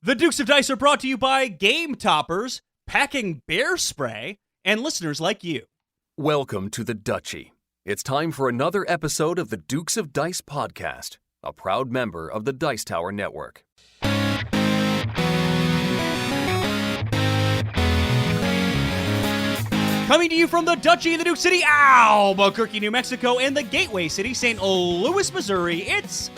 The Dukes of Dice are brought to you by Game Toppers, Packing Bear Spray, and listeners like you. Welcome to the Duchy. It's time for another episode of the Dukes of Dice podcast, a proud member of the Dice Tower Network. Coming to you from the Duchy in the Duke City, Albuquerque, New Mexico, and the Gateway City, St. Louis, Missouri, it's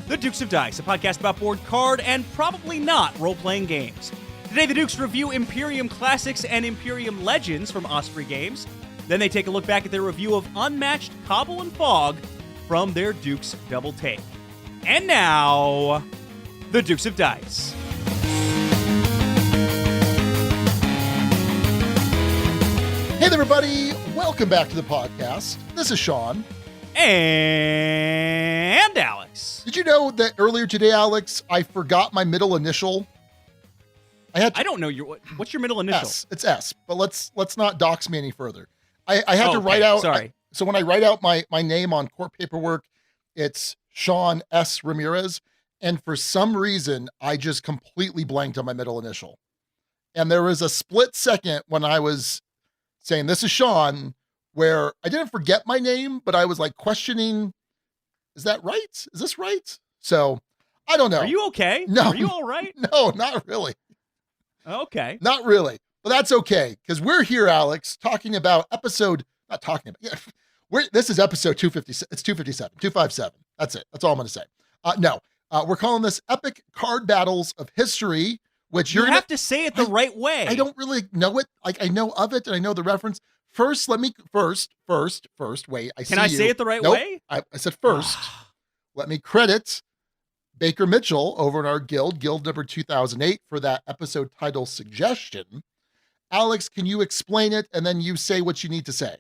The Dukes of Dice, a podcast about board, card, and probably not role-playing games. Today, the Dukes review Imperium Classics and Imperium Legends from Osprey Games. Then they take a look back at their review of Unmatched, Cobble Fog from their Dukes Double Take. And now, The Dukes of Dice. Hey there, everybody. Welcome back to the podcast. This is Sean. And Alex. Did you know that earlier today, Alex, I forgot my middle initial? I don't know what's your middle initial? S. It's S, but let's not dox me any further. I had to write out. Sorry. So when I write out my name on court paperwork, it's Sean S. Ramirez. And for some reason, I just completely blanked on my middle initial. And there was a split second when I was saying, this is Sean, where I didn't forget my name, but I was like questioning, is that right? Is this right? So I don't know. Are you okay? No. Are you all right? No, not really. Okay. Not really. But that's okay. Because we're here, Alex, talking about this is episode 257. It's 257. That's it. That's all I'm going to say. We're calling this Epic Card Battles of History, which you have to say it the right way. I don't really know it. Like, I know of it and I know the reference. First, let me wait. Can I say it the right way? I said first. Let me credit Baker Mitchell over in our guild number 2008 for that episode title suggestion. Alex, can you explain it and then you say what you need to say?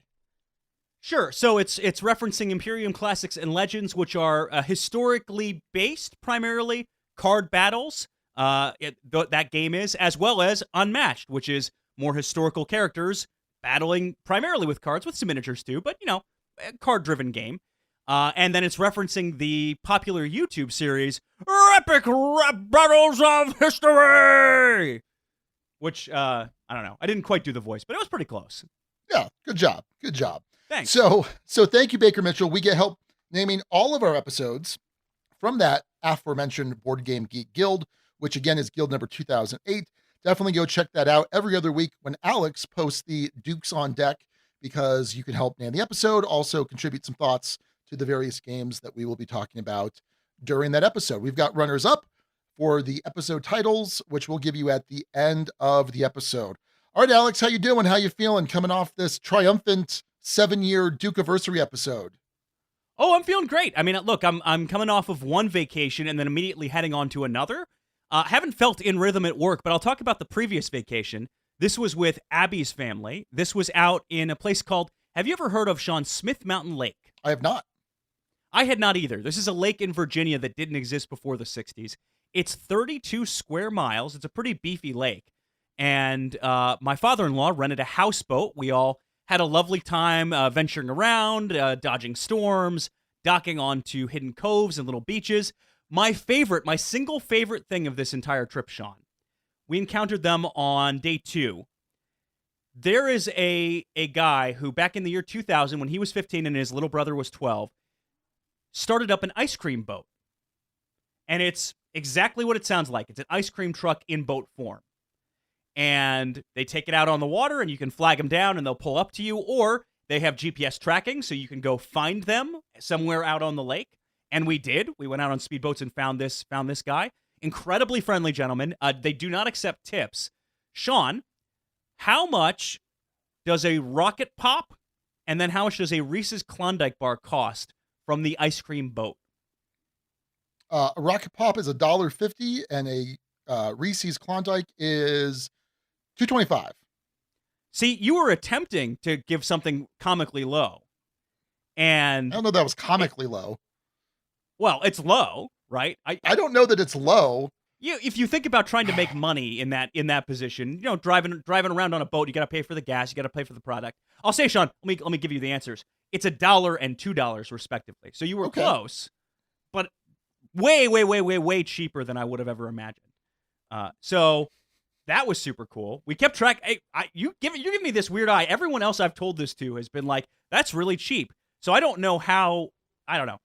Sure. So it's referencing Imperium Classics and Legends, which are historically based, primarily card battles. That game is, as well as Unmatched, which is more historical characters battling primarily with cards, with some miniatures too, but, a card-driven game. And then it's referencing the popular YouTube series, Epic Battles of History! Which, I don't know. I didn't quite do the voice, but it was pretty close. Yeah, good job. Thanks. So thank you, Baker Mitchell. We get help naming all of our episodes from that aforementioned Board Game Geek Guild, which again is guild number 2008. Definitely go check that out every other week when Alex posts the Dukes on Deck, because you can help name the episode, also contribute some thoughts to the various games that we will be talking about during that episode. We've got runners up for the episode titles, which we'll give you at the end of the episode. All right, Alex, how you doing? How you feeling coming off this triumphant 7-year Duke-iversary episode? Oh, I'm feeling great. I mean, look, I'm coming off of one vacation and then immediately heading on to another. Haven't felt in rhythm at work, but I'll talk about the previous vacation. This was with Abby's family. This was out in a place called, have you ever heard of, Sean, Smith Mountain Lake? I have not. I had not either. This is a lake in Virginia that didn't exist before the 60s. It's 32 square miles. It's a pretty beefy lake. And my father-in-law rented a houseboat. We all had a lovely time venturing around, dodging storms, docking onto hidden coves and little beaches. My single favorite thing of this entire trip, Sean, we encountered them on day 2. There is a guy who, back in the year 2000, when he was 15 and his little brother was 12, started up an ice cream boat. And it's exactly what it sounds like. It's an ice cream truck in boat form. And they take it out on the water, and you can flag them down, and they'll pull up to you, or they have GPS tracking, so you can go find them somewhere out on the lake. And we did. We went out on speedboats and found this guy. Incredibly friendly gentleman. They do not accept tips. Sean, how much does a Rocket Pop and then how much does a Reese's Klondike bar cost from the ice cream boat? A Rocket Pop is $1.50 and a Reese's Klondike is $2.25. See, you were attempting to give something comically low. And I don't know that was comically low. Well, it's low, right? I don't know that it's low. If you think about trying to make money in that position, driving around on a boat, you got to pay for the gas, you got to pay for the product. I'll say, Sean, let me give you the answers. It's $1 and $2 respectively. So you were close, but way cheaper than I would have ever imagined. So that was super cool. We kept track. Hey, you give me this weird eye. Everyone else I've told this to has been like, that's really cheap. So I don't know how. I don't know.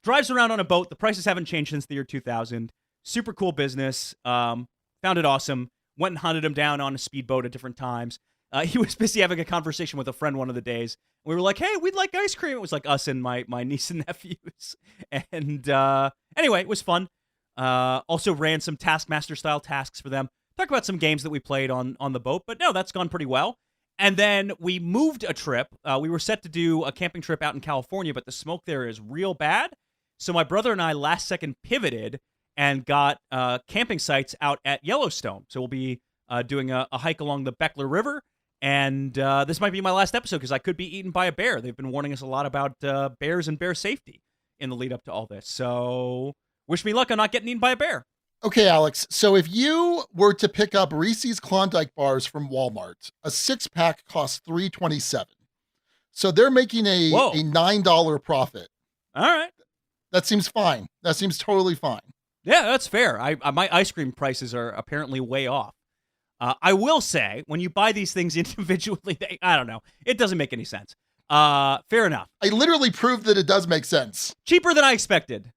Drives around on a boat. The prices haven't changed since the year 2000. Super cool business. Found it awesome. Went and hunted him down on a speedboat at different times. He was busy having a conversation with a friend one of the days. We were like, hey, we'd like ice cream. It was like us and my niece and nephews. And anyway, it was fun. Also ran some Taskmaster-style tasks for them. Talk about some games that we played on the boat. But no, that's gone pretty well. And then we moved a trip. We were set to do a camping trip out in California, but the smoke there is real bad. So my brother and I last second pivoted and got camping sites out at Yellowstone. So we'll be doing a hike along the Beckler River. And this might be my last episode because I could be eaten by a bear. They've been warning us a lot about bears and bear safety in the lead up to all this. So wish me luck on not getting eaten by a bear. Okay, Alex. So if you were to pick up Reese's Klondike bars from Walmart, a 6-pack costs $3.27. So they're making a $9 profit. All right. That seems fine. That seems totally fine. Yeah, that's fair. My ice cream prices are apparently way off. I will say, when you buy these things individually, I don't know. It doesn't make any sense. Fair enough. I literally proved that it does make sense. Cheaper than I expected.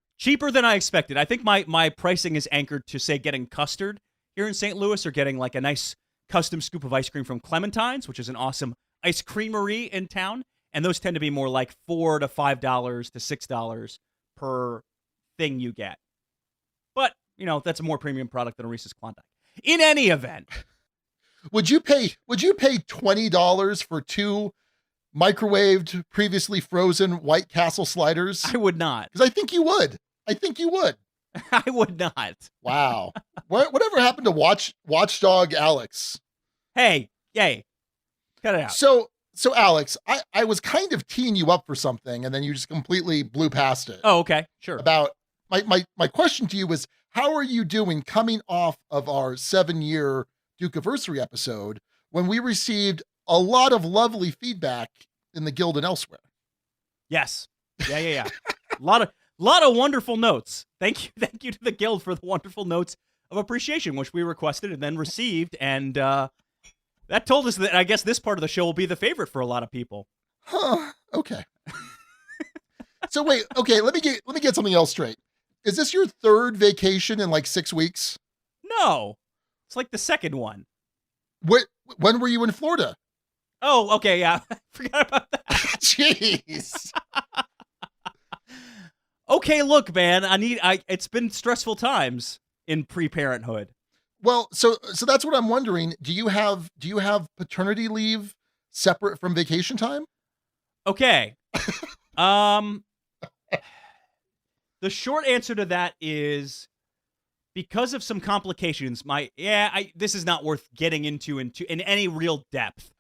I think my pricing is anchored to, say, getting custard here in St. Louis or getting like a nice custom scoop of ice cream from Clementine's, which is an awesome ice creamery in town. And those tend to be more like $4 to $5 to $6 per thing you get. But, that's a more premium product than a Reese's Klondike. In any event. Would you pay $20 for 2 microwaved, previously frozen White Castle sliders? I would not. Because I think you would. I would not. Wow. Whatever happened to Watchdog Alex? Hey, cut it out. So Alex, I was kind of teeing you up for something, and then you just completely blew past it. Oh, okay, sure. About my question to you was, how are you doing coming off of our 7-year Duke-iversary episode when we received a lot of lovely feedback in the guild and elsewhere? Yes. Yeah. A lot of wonderful notes. Thank you to the guild for the wonderful notes of appreciation, which we requested and then received, and that told us that I guess this part of the show will be the favorite for a lot of people. Huh. Okay. So wait. Okay. Let me get something else straight. Is this your 3rd vacation in like 6 weeks? No, it's like the 2nd one. When were you in Florida? Oh, okay. Yeah, I forgot about that. Jeez. Okay, look, man. It's been stressful times in pre-parenthood. Well, so that's what I'm wondering. Do you have paternity leave separate from vacation time? Okay. The short answer to that is because of some complications. This is not worth getting into in any real depth.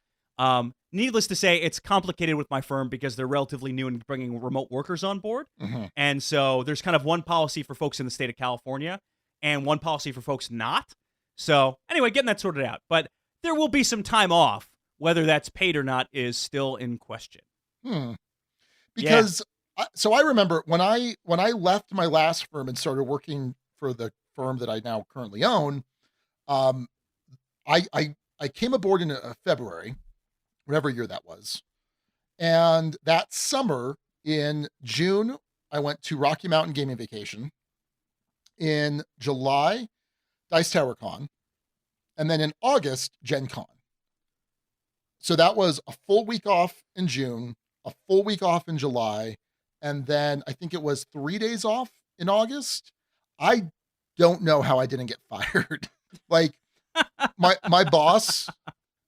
Needless to say, it's complicated with my firm because they're relatively new in bringing remote workers on board. Mm-hmm. And so there's kind of one policy for folks in the state of California and one policy for folks not. So anyway, getting that sorted out. But there will be some time off. Whether that's paid or not is still in question. Because so I remember when I left my last firm and started working for the firm that I now currently own, I came aboard in February, whatever year that was. And that summer in June, I went to Rocky Mountain Gaming Vacation. In July, Dice Tower Con. And then in August, Gen Con. So that was a full week off in June, a full week off in July, and then I think it was 3 days off in August. I don't know how I didn't get fired. Like my boss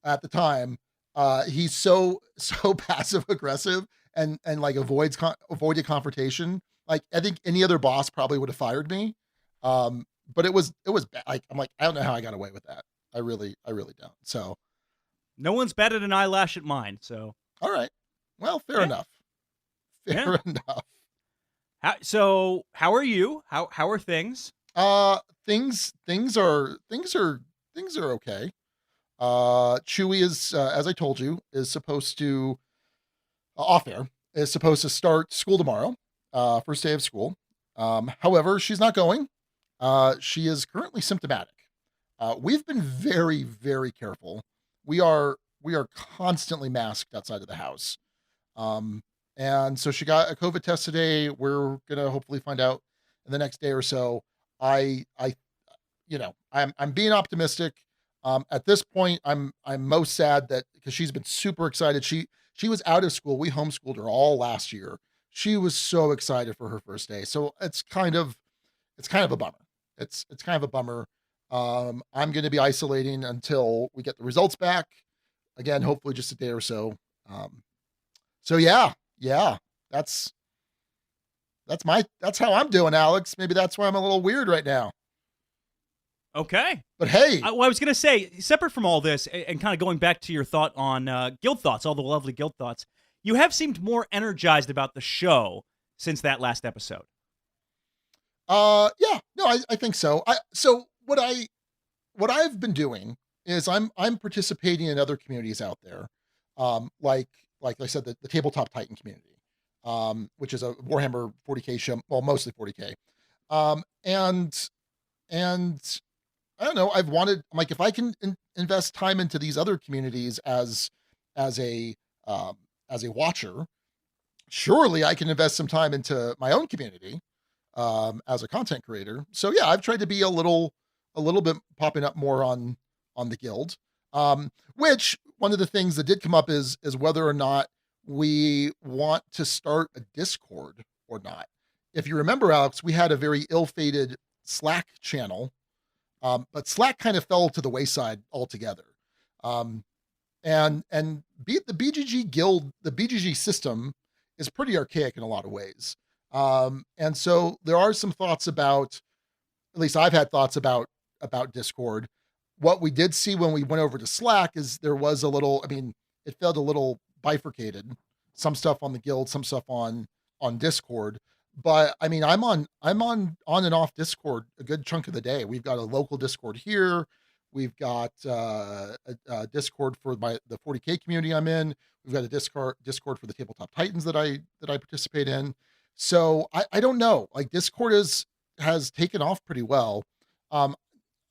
at the time, he's so passive aggressive and like avoided confrontation. Like I think any other boss probably would have fired me. But it was bad. I'm like, I don't know how I got away with that. I really don't. So no one's batted an eyelash at mine. So all right. Well, fair enough. Fair enough. How are you? How are things? Things are okay. Chewy is, as I told you, is supposed to off air is supposed to start school tomorrow. First day of school. However, she's not going. She is currently symptomatic. We've been very, very careful. We are constantly masked outside of the house. Um, and so she got a COVID test today. We're gonna hopefully find out in the next day or so. I I'm being optimistic. At this point, I'm most sad that because she's been super excited. She was out of school. We homeschooled her all last year. She was so excited for her first day. So it's kind of a bummer. It's kind of a bummer. I'm going to be isolating until we get the results back. Again, hopefully just a day or so. Um, so yeah, that's that's how I'm doing, Alex. Maybe that's why I'm a little weird right now. Okay. But hey, Well, I was going to say, separate from all this, and kind of going back to your thought on guild thoughts, all the lovely guild thoughts, you have seemed more energized about the show since that last episode. yeah, no, I think so. So what I've been doing is I'm participating in other communities out there, like I said, the tabletop Titan community, which is a Warhammer 40k show, well, mostly 40k, and I don't know. I'm like, if I can invest time into these other communities as a as a watcher, surely I can invest some time into my own community as a content creator. So yeah, I've tried to be a little bit popping up more on the guild. Which one of the things that did come up is whether or not we want to start a Discord or not. If you remember, Alex, we had a very ill-fated Slack channel, but Slack kind of fell to the wayside altogether. Um, the BGG guild, the BGG system is pretty archaic in a lot of ways. And so there are some thoughts about, at least I've had thoughts about Discord. What we did see when we went over to Slack is there was a little, I mean, it felt a little bifurcated. Some stuff on the guild, some stuff on Discord. But I mean, I'm on and off Discord a good chunk of the day. We've got a local Discord here. We've got a Discord for the 40k community I'm in. We've got a Discord for the Tabletop Titans that I participate in. So I don't know. Like Discord has taken off pretty well. Um,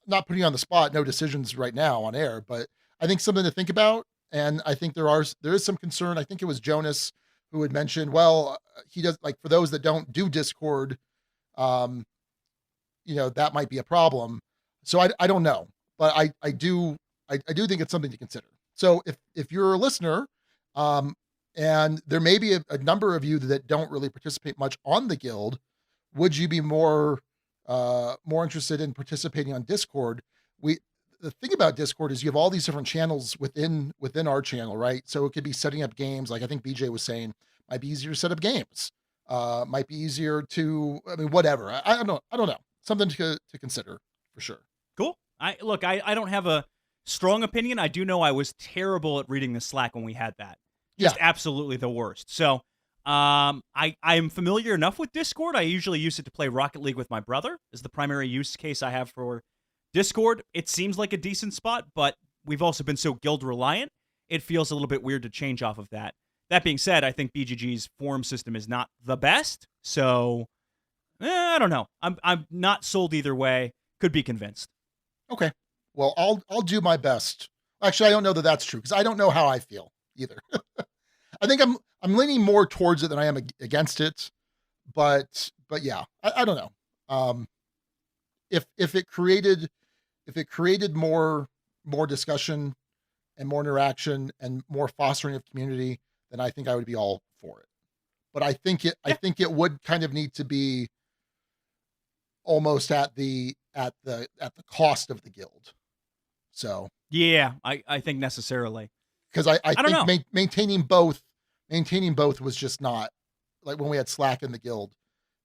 Not putting you on the spot, no decisions right now on air, but I think something to think about. And I think there is some concern. I think it was Jonas who had mentioned, well, he does, like, for those that don't do Discord, um, that might be a problem. So I don't know, but I do think it's something to consider. So if you're a listener, um, and there may be a number of you that don't really participate much on the guild, would you be more interested in participating on Discord? The thing about Discord is you have all these different channels within our channel, right? So it could be setting up games, like I think BJ was saying, might be easier to set up games. Might be easier to, I mean, whatever. I don't know. Something to consider for sure. Cool. I don't have a strong opinion. I do know I was terrible at reading the Slack when we had that. Just absolutely the worst. So I'm familiar enough with Discord. I usually use it to play Rocket League with my brother, is the primary use case I have for Discord. It seems like a decent spot, but we've also been so guild reliant, it feels a little bit weird to change off of that. That being said, I think BGG's forum system is not the best, so I don't know. I'm not sold either way. Could be convinced. Okay. Well, I'll do my best. Actually, I don't know that that's true because I don't know how I feel either. I think I'm leaning more towards it than I am against it, but yeah, I don't know. If it created more discussion and more interaction and more fostering of community, then I think I would be all for it. But I think it would kind of need to be almost at the cost of the guild. So yeah, I think necessarily, because I don't know. think maintaining both was just not, like when we had Slack in the guild.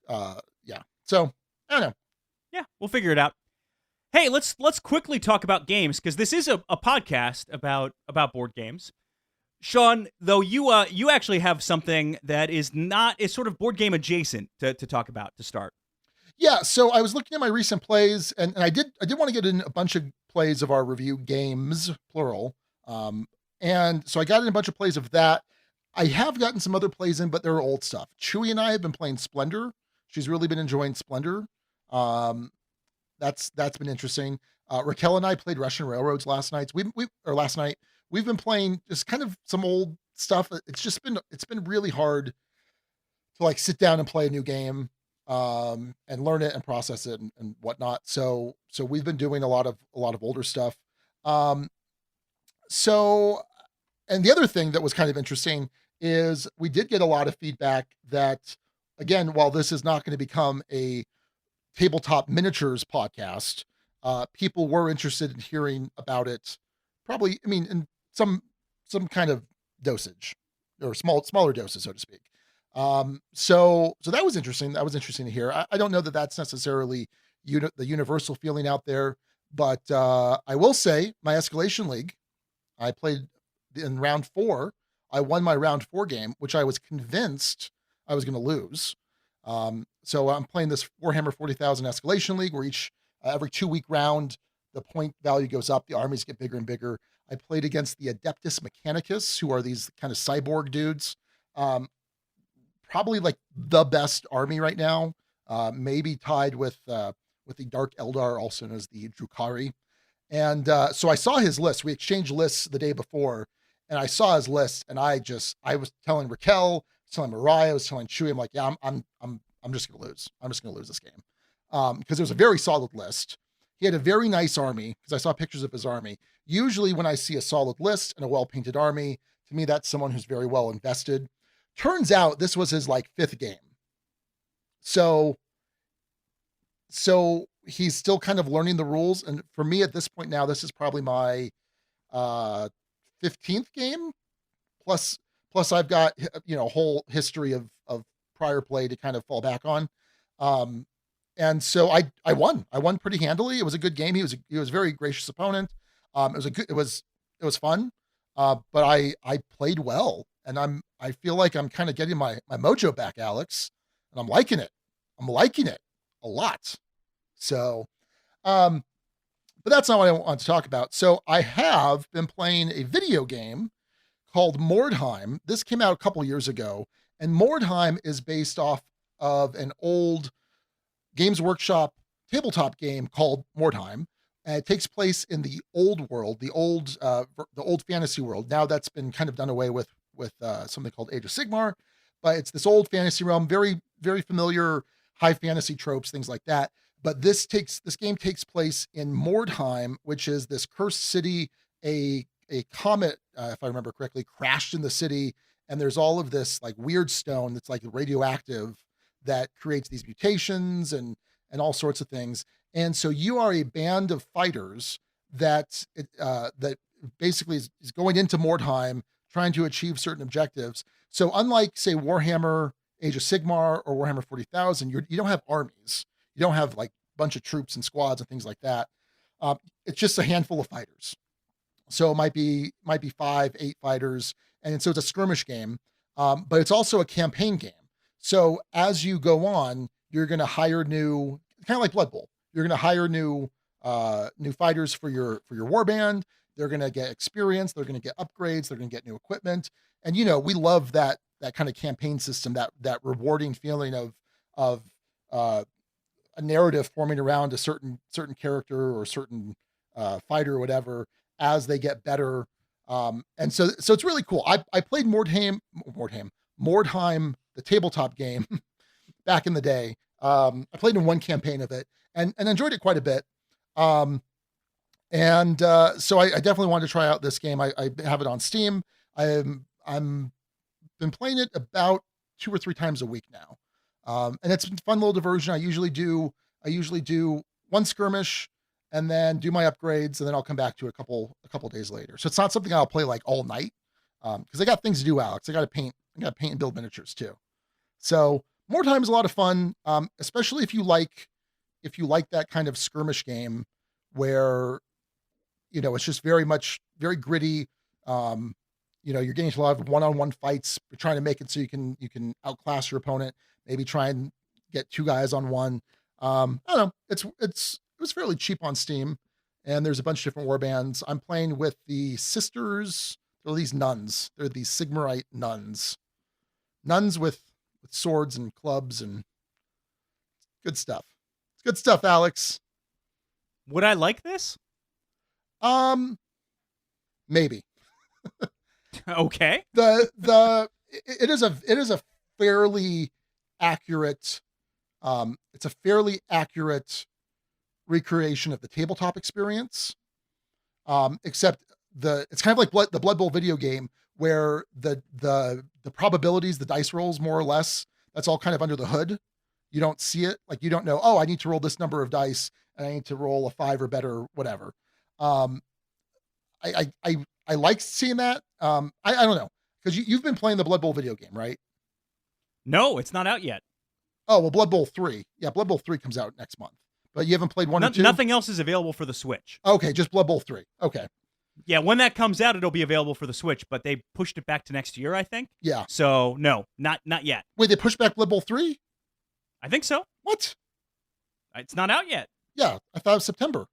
Yeah. So I don't know. Yeah, we'll figure it out. Hey, let's quickly talk about games, because this is a podcast about board games. Sean, though, you actually have something that is sort of board game adjacent to talk about to start. Yeah, so I was looking at my recent plays, and I did want to get in a bunch of plays of our review games, plural. And so I got in a bunch of plays of that. I have gotten some other plays in, but they're old stuff. Chewy and I have been playing Splendor. She's really been enjoying Splendor. that's been interesting. Raquel and I played Russian Railroads last night. Last night. We've been playing just kind of some old stuff. It's been really hard to like sit down and play a new game, and learn it and process it and whatnot. So we've been doing a lot of older stuff. Um, so and the other thing that was kind of interesting is we did get a lot of feedback that, again, while this is not going to become a tabletop miniatures podcast, people were interested in hearing about it. Probably, I mean, in some kind of dosage or smaller doses, so to speak. So that was interesting. That was interesting to hear. I don't know that that's necessarily the universal feeling out there, but I will say my escalation league, I played in round 4. I won my round 4 game, which I was convinced I was going to lose. So I'm playing this Warhammer 40,000 escalation league where every 2-week round, the point value goes up. The armies get bigger and bigger. I played against the Adeptus Mechanicus, who are these kind of cyborg dudes. Probably like the best army right now. Maybe tied with the Dark Eldar, also known as the Drukhari. And so I saw his list. We exchanged lists the day before, and I saw his list, and I was telling Raquel, I was telling Mariah, I was telling Chewie, I'm like, yeah, I'm just gonna lose. I'm just gonna lose this game. Because it was a very solid list. He had a very nice army, because I saw pictures of his army. Usually when I see a solid list and a well-painted army, to me, that's someone who's very well invested. Turns out this was his like 5th game. So he's still kind of learning the rules. And for me at this point now, this is probably my 15th game. Plus I've got, a whole history of prior play to kind of fall back on. And so I won. I won pretty handily. It was a good game. He was a very gracious opponent. It was fun. But I played well, and I feel like I'm kind of getting my mojo back, Alex, and I'm liking it. I'm liking it a lot. So, but that's not what I want to talk about. So I have been playing a video game called Mordheim. This came out a couple years ago, and Mordheim is based off of an old Games Workshop tabletop game called Mordheim. And it takes place in the old world, the old fantasy world. Now that's been kind of done away with something called Age of Sigmar, but it's this old fantasy realm, very, very familiar high fantasy tropes, things like that. But this game takes place in Mordheim, which is this cursed city. A comet, if I remember correctly, crashed in the city, and there's all of this like weird stone that's like radioactive that creates these mutations and all sorts of things. And so you are a band of fighters that basically is going into Mordheim trying to achieve certain objectives. So unlike, say, Warhammer Age of Sigmar or Warhammer 40,000, you don't have armies. You don't have like a bunch of troops and squads and things like that. It's just a handful of fighters. So it might be 5, 8 fighters. And so it's a skirmish game, but it's also a campaign game. So as you go on, you're going to hire new, kind of like Blood Bowl. You're going to hire new fighters for your warband. They're going to get experience. They're going to get upgrades. They're going to get new equipment. And we love that kind of campaign system, that rewarding feeling of a narrative forming around a certain character or certain fighter or whatever as they get better. And so it's really cool. I played Mordheim, the tabletop game, back in the day. I played in one campaign of it and enjoyed it quite a bit. So I definitely wanted to try out this game. I have it on Steam. I'm been playing it about 2 or 3 times a week now. And it's a fun little diversion. I usually do one skirmish and then do my upgrades, and then I'll come back to it a couple days later. So it's not something I'll play like all night. Because I got things to do, Alex. I got to paint and build miniatures too. So Mordheim is a lot of fun, especially if you like that kind of skirmish game where it's just very gritty. You're getting into a lot of one-on-one fights. You're trying to make it so you can outclass your opponent. Maybe try and get 2 guys on one. I don't know. It was fairly cheap on Steam, and there's a bunch of different war bands. I'm playing with the sisters. They're these nuns. They're these Sigmarite nuns with swords and clubs and good stuff. It's good stuff, Alex. Would I like this? Maybe. Okay. It is a fairly accurate it's a fairly accurate recreation of the tabletop experience. Except it's kind of like the Blood Bowl video game where the probabilities, the dice rolls more or less, that's all kind of under the hood. You don't see it. Like you don't know, oh, I need to roll this number of dice and I need to roll a 5 or better, whatever. I like seeing that. I don't know. Because you've been playing the Blood Bowl video game, right? No, it's not out yet. Oh, well, Blood Bowl 3. Yeah, Blood Bowl 3 comes out next month. But you haven't played 1 or 2? Nothing else is available for the Switch. Okay, just Blood Bowl 3. Okay. Yeah, when that comes out, it'll be available for the Switch, but they pushed it back to next year, I think. Yeah. So, no, not yet. Wait, they pushed back Blood Bowl 3? I think so. What? It's not out yet. Yeah, I thought it was September.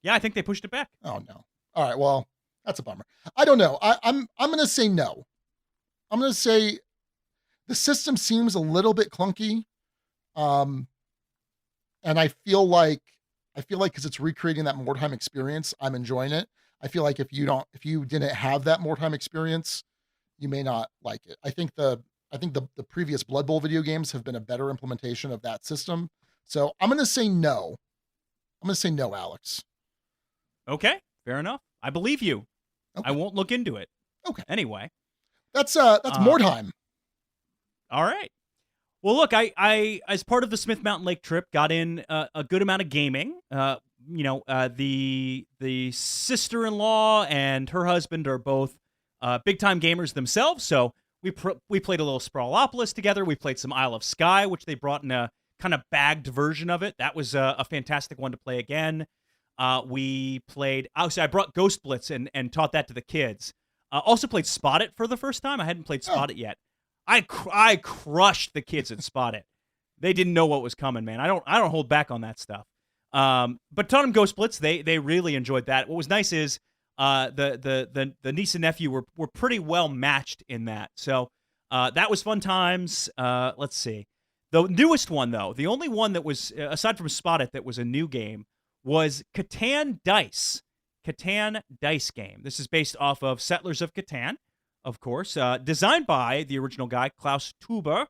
Yeah, I think they pushed it back. Oh, no. All right, well, that's a bummer. I don't know. I'm going to say no. I'm going to say the system seems a little bit clunky. And I feel like because it's recreating that Mordheim experience, I'm enjoying it. I feel like if you didn't have that Mordheim experience, you may not like it. I think the previous Blood Bowl video games have been a better implementation of that system. So I'm going to say no. I'm going to say no, Alex. Okay, fair enough. I believe you. Okay. I won't look into it. Okay. Anyway. That's Mordheim. All right. Well, look, I as part of the Smith Mountain Lake trip got in a good amount of gaming. The sister-in-law and her husband are both big-time gamers themselves, so we played a little Sprawlopolis together. We played some Isle of Skye, which they brought in a kind of bagged version of it. That was a fantastic one to play again. We played... So I brought Ghost Blitz and taught that to the kids. Also played Spot It for the first time. I hadn't played Spot It yet. I crushed the kids at Spot It. They didn't know what was coming, man. I don't hold back on that stuff. But taught them Ghost Blitz. They really enjoyed that. What was nice is the niece and nephew were pretty well matched in that. So that was fun times. Let's see. The newest one, though, the only one that was, aside from Spot It, that was a new game was Catan Dice. Catan Dice game. This is based off of Settlers of Catan, of course. Designed by the original guy, Klaus Tuber.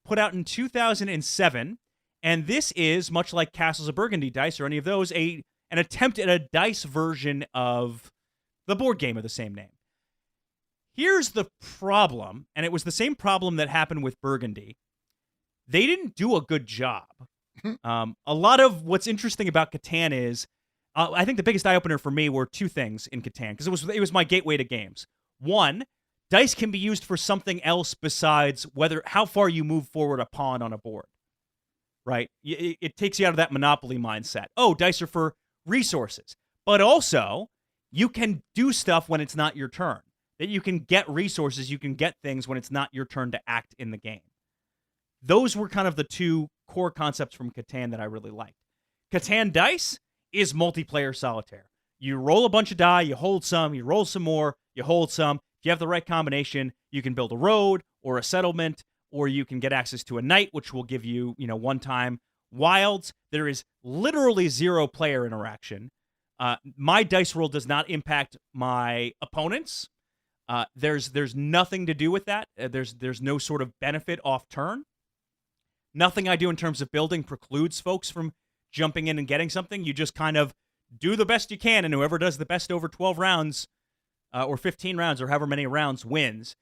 Put out in 2007. And this is, much like Castles of Burgundy Dice or any of those, an attempt at a dice version of the board game of the same name. Here's the problem, and it was the same problem that happened with Burgundy. They didn't do a good job. A lot of what's interesting about Catan is, I think the biggest eye-opener for me were two things in Catan, because it was my gateway to games. One, dice can be used for something else besides how far you move forward a pawn on a board. Right? It takes you out of that Monopoly mindset. Oh, dice are for resources. But also, you can do stuff when it's not your turn. That you can get resources, you can get things when it's not your turn to act in the game. Those were kind of the two core concepts from Catan that I really liked. Catan Dice is multiplayer solitaire. You roll a bunch of die, you hold some, you roll some more, you hold some. If you have the right combination, you can build a road or a settlement, or you can get access to a knight, which will give you, one-time wilds. There is literally zero player interaction. My dice roll does not impact my opponents. There's nothing to do with that. There's no sort of benefit off turn. Nothing I do in terms of building precludes folks from jumping in and getting something. You just kind of do the best you can, and whoever does the best over 12 rounds or 15 rounds or however many rounds wins.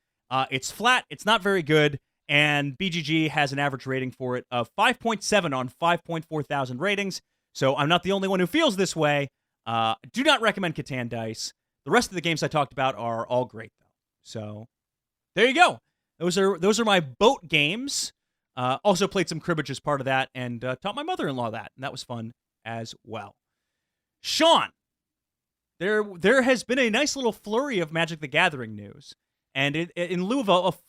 It's flat. It's not very good. And BGG has an average rating for it of 5.7 on 5.4 thousand ratings. So I'm not the only one who feels this way. Do not recommend Catan Dice. The rest of the games I talked about are all great, though. So there you go. Those are my boat games. Also played some cribbage as part of that, and taught my mother-in-law that, and that was fun as well. Sean, there has been a nice little flurry of Magic the Gathering news. And in lieu of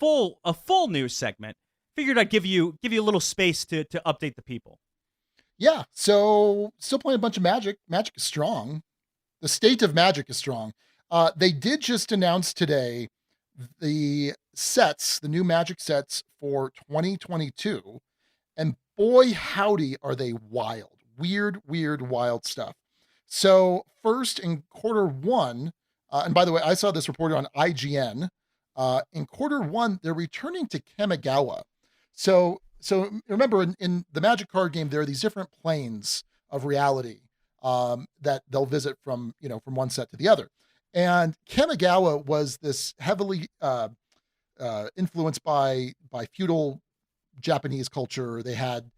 a full news segment, figured I'd give you a little space to update the people. Yeah, so still playing a bunch of Magic. Magic is strong. The state of Magic is strong. They did just announce today the new Magic sets for 2022, and boy howdy are they wild. weird, wild stuff. So first in quarter one, and by the way, I saw this reported on IGN. In quarter one, they're returning to Kamigawa. So remember, in the Magic card game, there are these different planes of reality that they'll visit from one set to the other. And Kamigawa was this heavily influenced by feudal Japanese culture. They had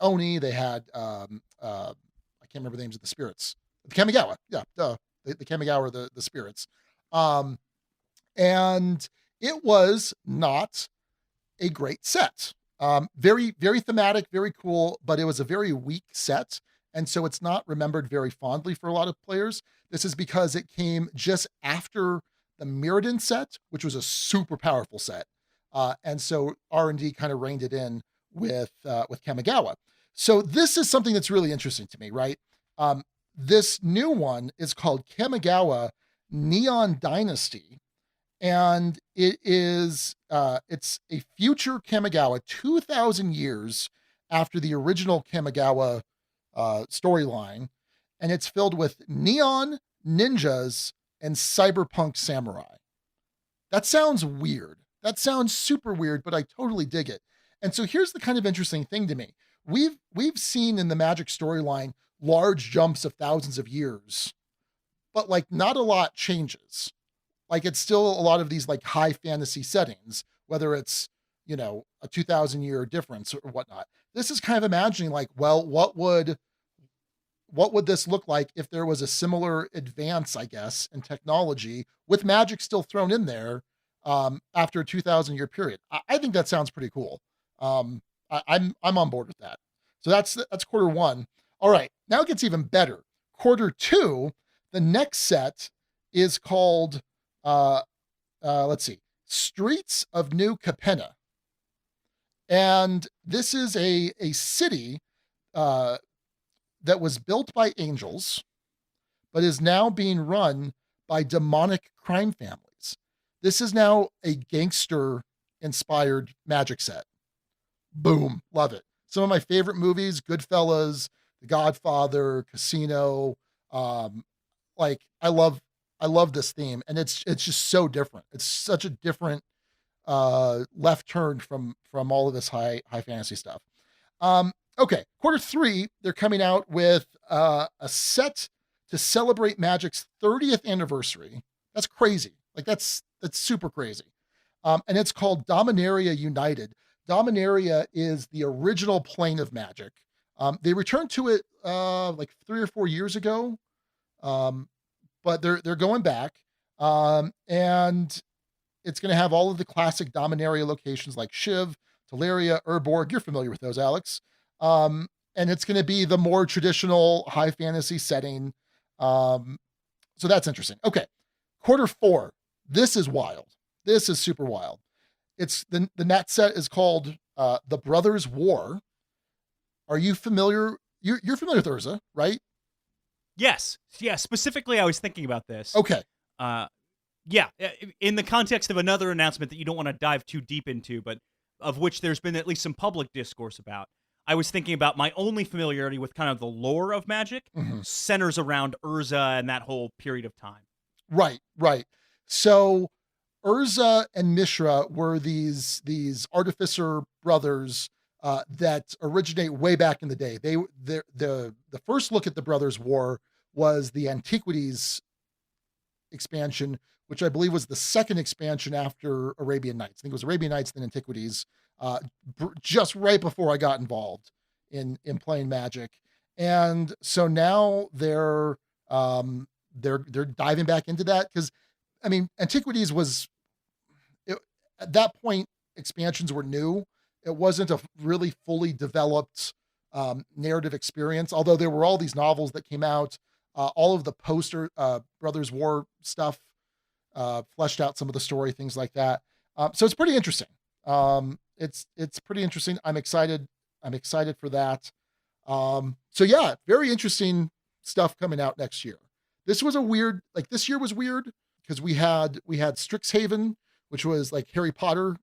Oni, they had I can't remember the names of the spirits. The Kamigawa, yeah, the Kamigawa are the spirits. And it was not a great set. Very, very thematic, very cool, but it was a very weak set. And so it's not remembered very fondly for a lot of players. This is because it came just after the Mirrodin set, which was a super powerful set. And so R&D kind of reined it in with Kamigawa. So this is something that's really interesting to me, right? This new one is called Kamigawa Neon Dynasty. And it's a future Kamigawa 2,000 years after the original Kamigawa storyline, and it's filled with neon, ninjas, and cyberpunk samurai. That sounds weird. That sounds super weird, but I totally dig it. And so here's the kind of interesting thing to me. We've seen in the Magic storyline large jumps of thousands of years, but like not a lot changes. Like it's still a lot of these like high fantasy settings, whether it's, a 2,000 year difference or whatnot. This is kind of imagining like, well, what would this look like if there was a similar advance, I guess, in technology with Magic still thrown in there after a 2,000 year period? I think that sounds pretty cool. I'm on board with that. So that's quarter one. All right, now it gets even better. Quarter two, the next set is called let's see, Streets of New Capenna. And this is a city that was built by angels, but is now being run by demonic crime families. This is now a gangster-inspired Magic set. Boom, love it. Some of my favorite movies, Goodfellas, The Godfather, Casino. I love this theme, and it's just so different. It's such a different left turn from all of this high fantasy stuff. Okay, quarter three, they're coming out with a set to celebrate Magic's 30th anniversary. That's crazy. Like that's super crazy. And it's called Dominaria United. Dominaria is the original plane of Magic. They returned to it like 3 or 4 years ago. But they're going back, and it's going to have all of the classic Dominaria locations like Shiv, Teleria, Urborg. You're familiar with those, Alex. And it's going to be the more traditional high fantasy setting. So that's interesting. Okay, quarter four. This is wild. This is super wild. It's the Nat set is called The Brothers' War. Are you familiar? You're familiar with Urza, right? Yes. Yeah. Specifically, I was thinking about this. Okay. Yeah. In the context of another announcement that you don't want to dive too deep into, but of which there's been at least some public discourse about, I was thinking about my only familiarity with kind of the lore of Magic centers around Urza and that whole period of time. Right. So Urza and Mishra were these artificer brothers that originate way back in the day. The first look at the Brothers' War was the Antiquities expansion, which I believe was the second expansion after Arabian Nights. I think it was Arabian Nights, then Antiquities, just right before I got involved in playing Magic. And so now they're diving back into that because, I mean, Antiquities was at that point expansions were new. It wasn't a really fully developed narrative experience, although there were all these novels that came out. All of the poster Brothers' War stuff fleshed out some of the story, things like that. So it's pretty interesting. It's pretty interesting. I'm excited for that. So yeah, very interesting stuff coming out next year. This year was weird because we had Strixhaven, which was like Harry Potter,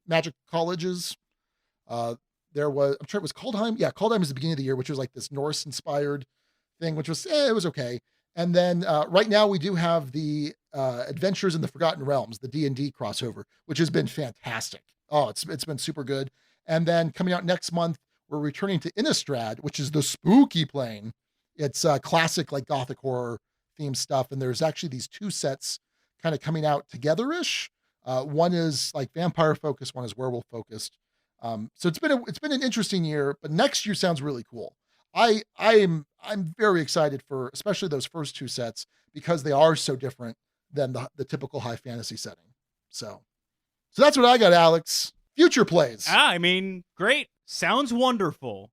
Magic colleges. There was, I'm sure it was Kaldheim. Yeah, Kaldheim is the beginning of the year, which was like this Norse inspired thing, which was, it was okay. And then right now we do have the Adventures in the Forgotten Realms, the D&D crossover, which has been fantastic. Oh, it's been super good. And then coming out next month, we're returning to Innistrad, which is the spooky plane. It's classic like gothic horror themed stuff. And there's actually these two sets kind of coming out together-ish. One is like vampire focused, one is werewolf focused. So it's been an interesting year, but next year sounds really cool. I'm very excited for especially those first two sets because they are so different than the typical high fantasy setting. So that's what I got, Alex. Future plays. I mean, great. Sounds wonderful.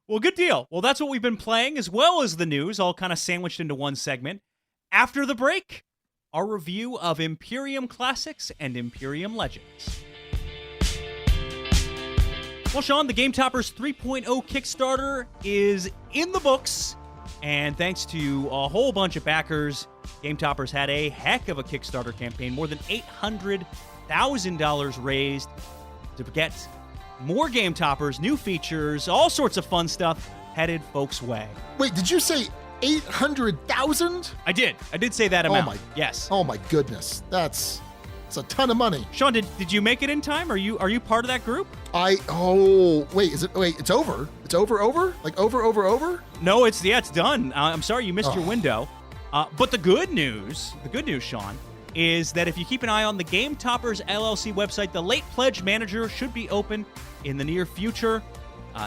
Well, good deal. Well, that's what we've been playing, as well as the news, all kind of sandwiched into one segment. After the break, our review of Imperium Classics and Imperium Legends. Well, Sean, the Game Toppers 3.0 Kickstarter is in the books, and thanks to a whole bunch of backers, Game Toppers had a heck of a Kickstarter campaign, more than $800,000 raised to get more Game Toppers, new features, all sorts of fun stuff headed folks' way. Wait, did you say 800,000? I did say that amount. Yes. Oh my goodness. It's a ton of money. Sean, did you make it in time? Are you part of that group? It's over? It's over? Like over? No, it's done. I'm sorry you missed your window. But the good news, Sean, is that if you keep an eye on the Game Toppers LLC website, the late pledge manager should be open in the near future.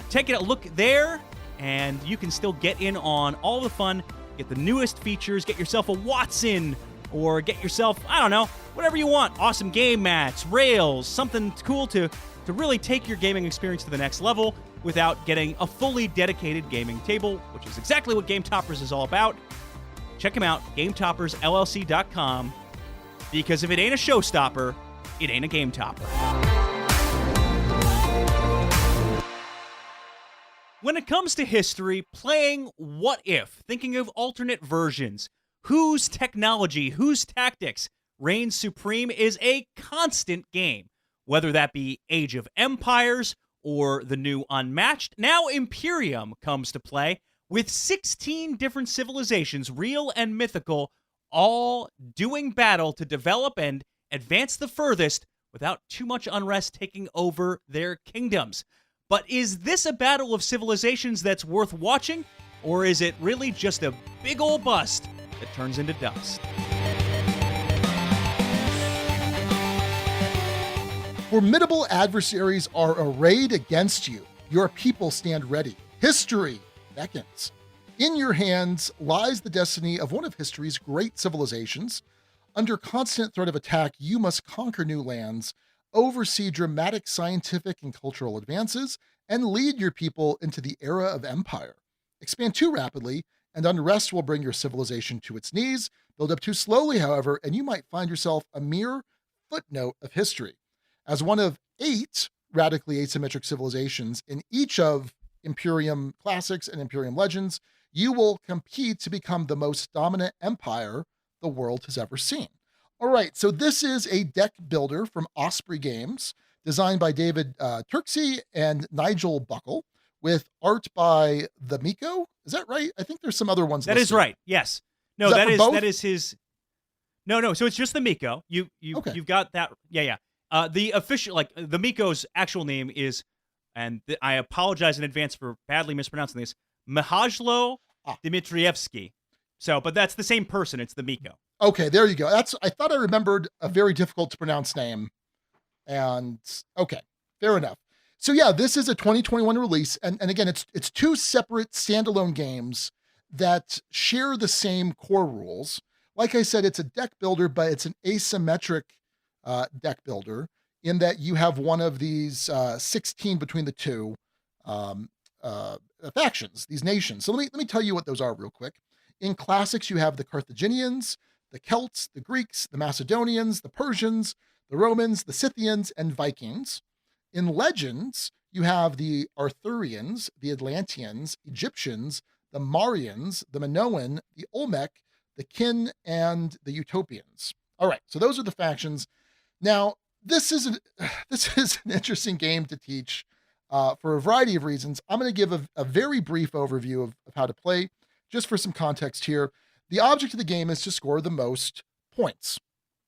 Take a look there, and you can still get in on all the fun, get the newest features, get yourself a Watson, or get yourself, I don't know, whatever you want. Awesome game mats, rails, something cool to really take your gaming experience to the next level without getting a fully dedicated gaming table, which is exactly what Game Toppers is all about. Check them out, GameToppersLLC.com, because if it ain't a showstopper, it ain't a Game Topper. When it comes to history, playing What If, thinking of alternate versions, whose technology, whose tactics reigns supreme is a constant game. Whether that be Age of Empires or the new Unmatched, now Imperium comes to play with 16 different civilizations, real and mythical, all doing battle to develop and advance the furthest without too much unrest taking over their kingdoms. But is this a battle of civilizations that's worth watching, or is it really just a big old bust that turns into dust? Formidable adversaries are arrayed against you. Your people stand ready. History beckons. In your hands lies the destiny of one of history's great civilizations. Under constant threat of attack, you must conquer new lands, oversee dramatic scientific and cultural advances, and lead your people into the era of empire. Expand too rapidly, and unrest will bring your civilization to its knees. Build up too slowly, however, and you might find yourself a mere footnote of history. As one of 8 radically asymmetric civilizations in each of Imperium Classics and Imperium Legends, you will compete to become the most dominant empire the world has ever seen. All right, so this is a deck builder from Osprey Games, designed by David Turksey and Nigel Buckle, with art by the Miko. Is that right? I think there's some other ones. That listed. is right. Yes. No, that is his. No. So it's just the Miko. You've got that. Yeah. The official, like the Miko's actual name is, and I apologize in advance for badly mispronouncing this, Mihajlo Dmitrievsky. So, but that's the same person. It's the Miko. Okay, there you go. I thought I remembered a very difficult to pronounce name. And okay, fair enough. So yeah, this is a 2021 release. And again, it's 2 separate standalone games that share the same core rules. Like I said, it's a deck builder, but it's an asymmetric deck builder in that you have one of these 16 between the two factions, these nations. So let me tell you what those are real quick. In Classics, you have the Carthaginians, the Celts, the Greeks, the Macedonians, the Persians, the Romans, the Scythians, and Vikings. In Legends, you have the Arthurians, the Atlanteans, Egyptians, the Marians, the Minoan, the Olmec, the Kin, and the Utopians. All right, so those are the factions. Now, this is an this is an interesting game to teach for a variety of reasons. I'm going to give a very brief overview of how to play, just for some context here. The object of the game is to score the most points.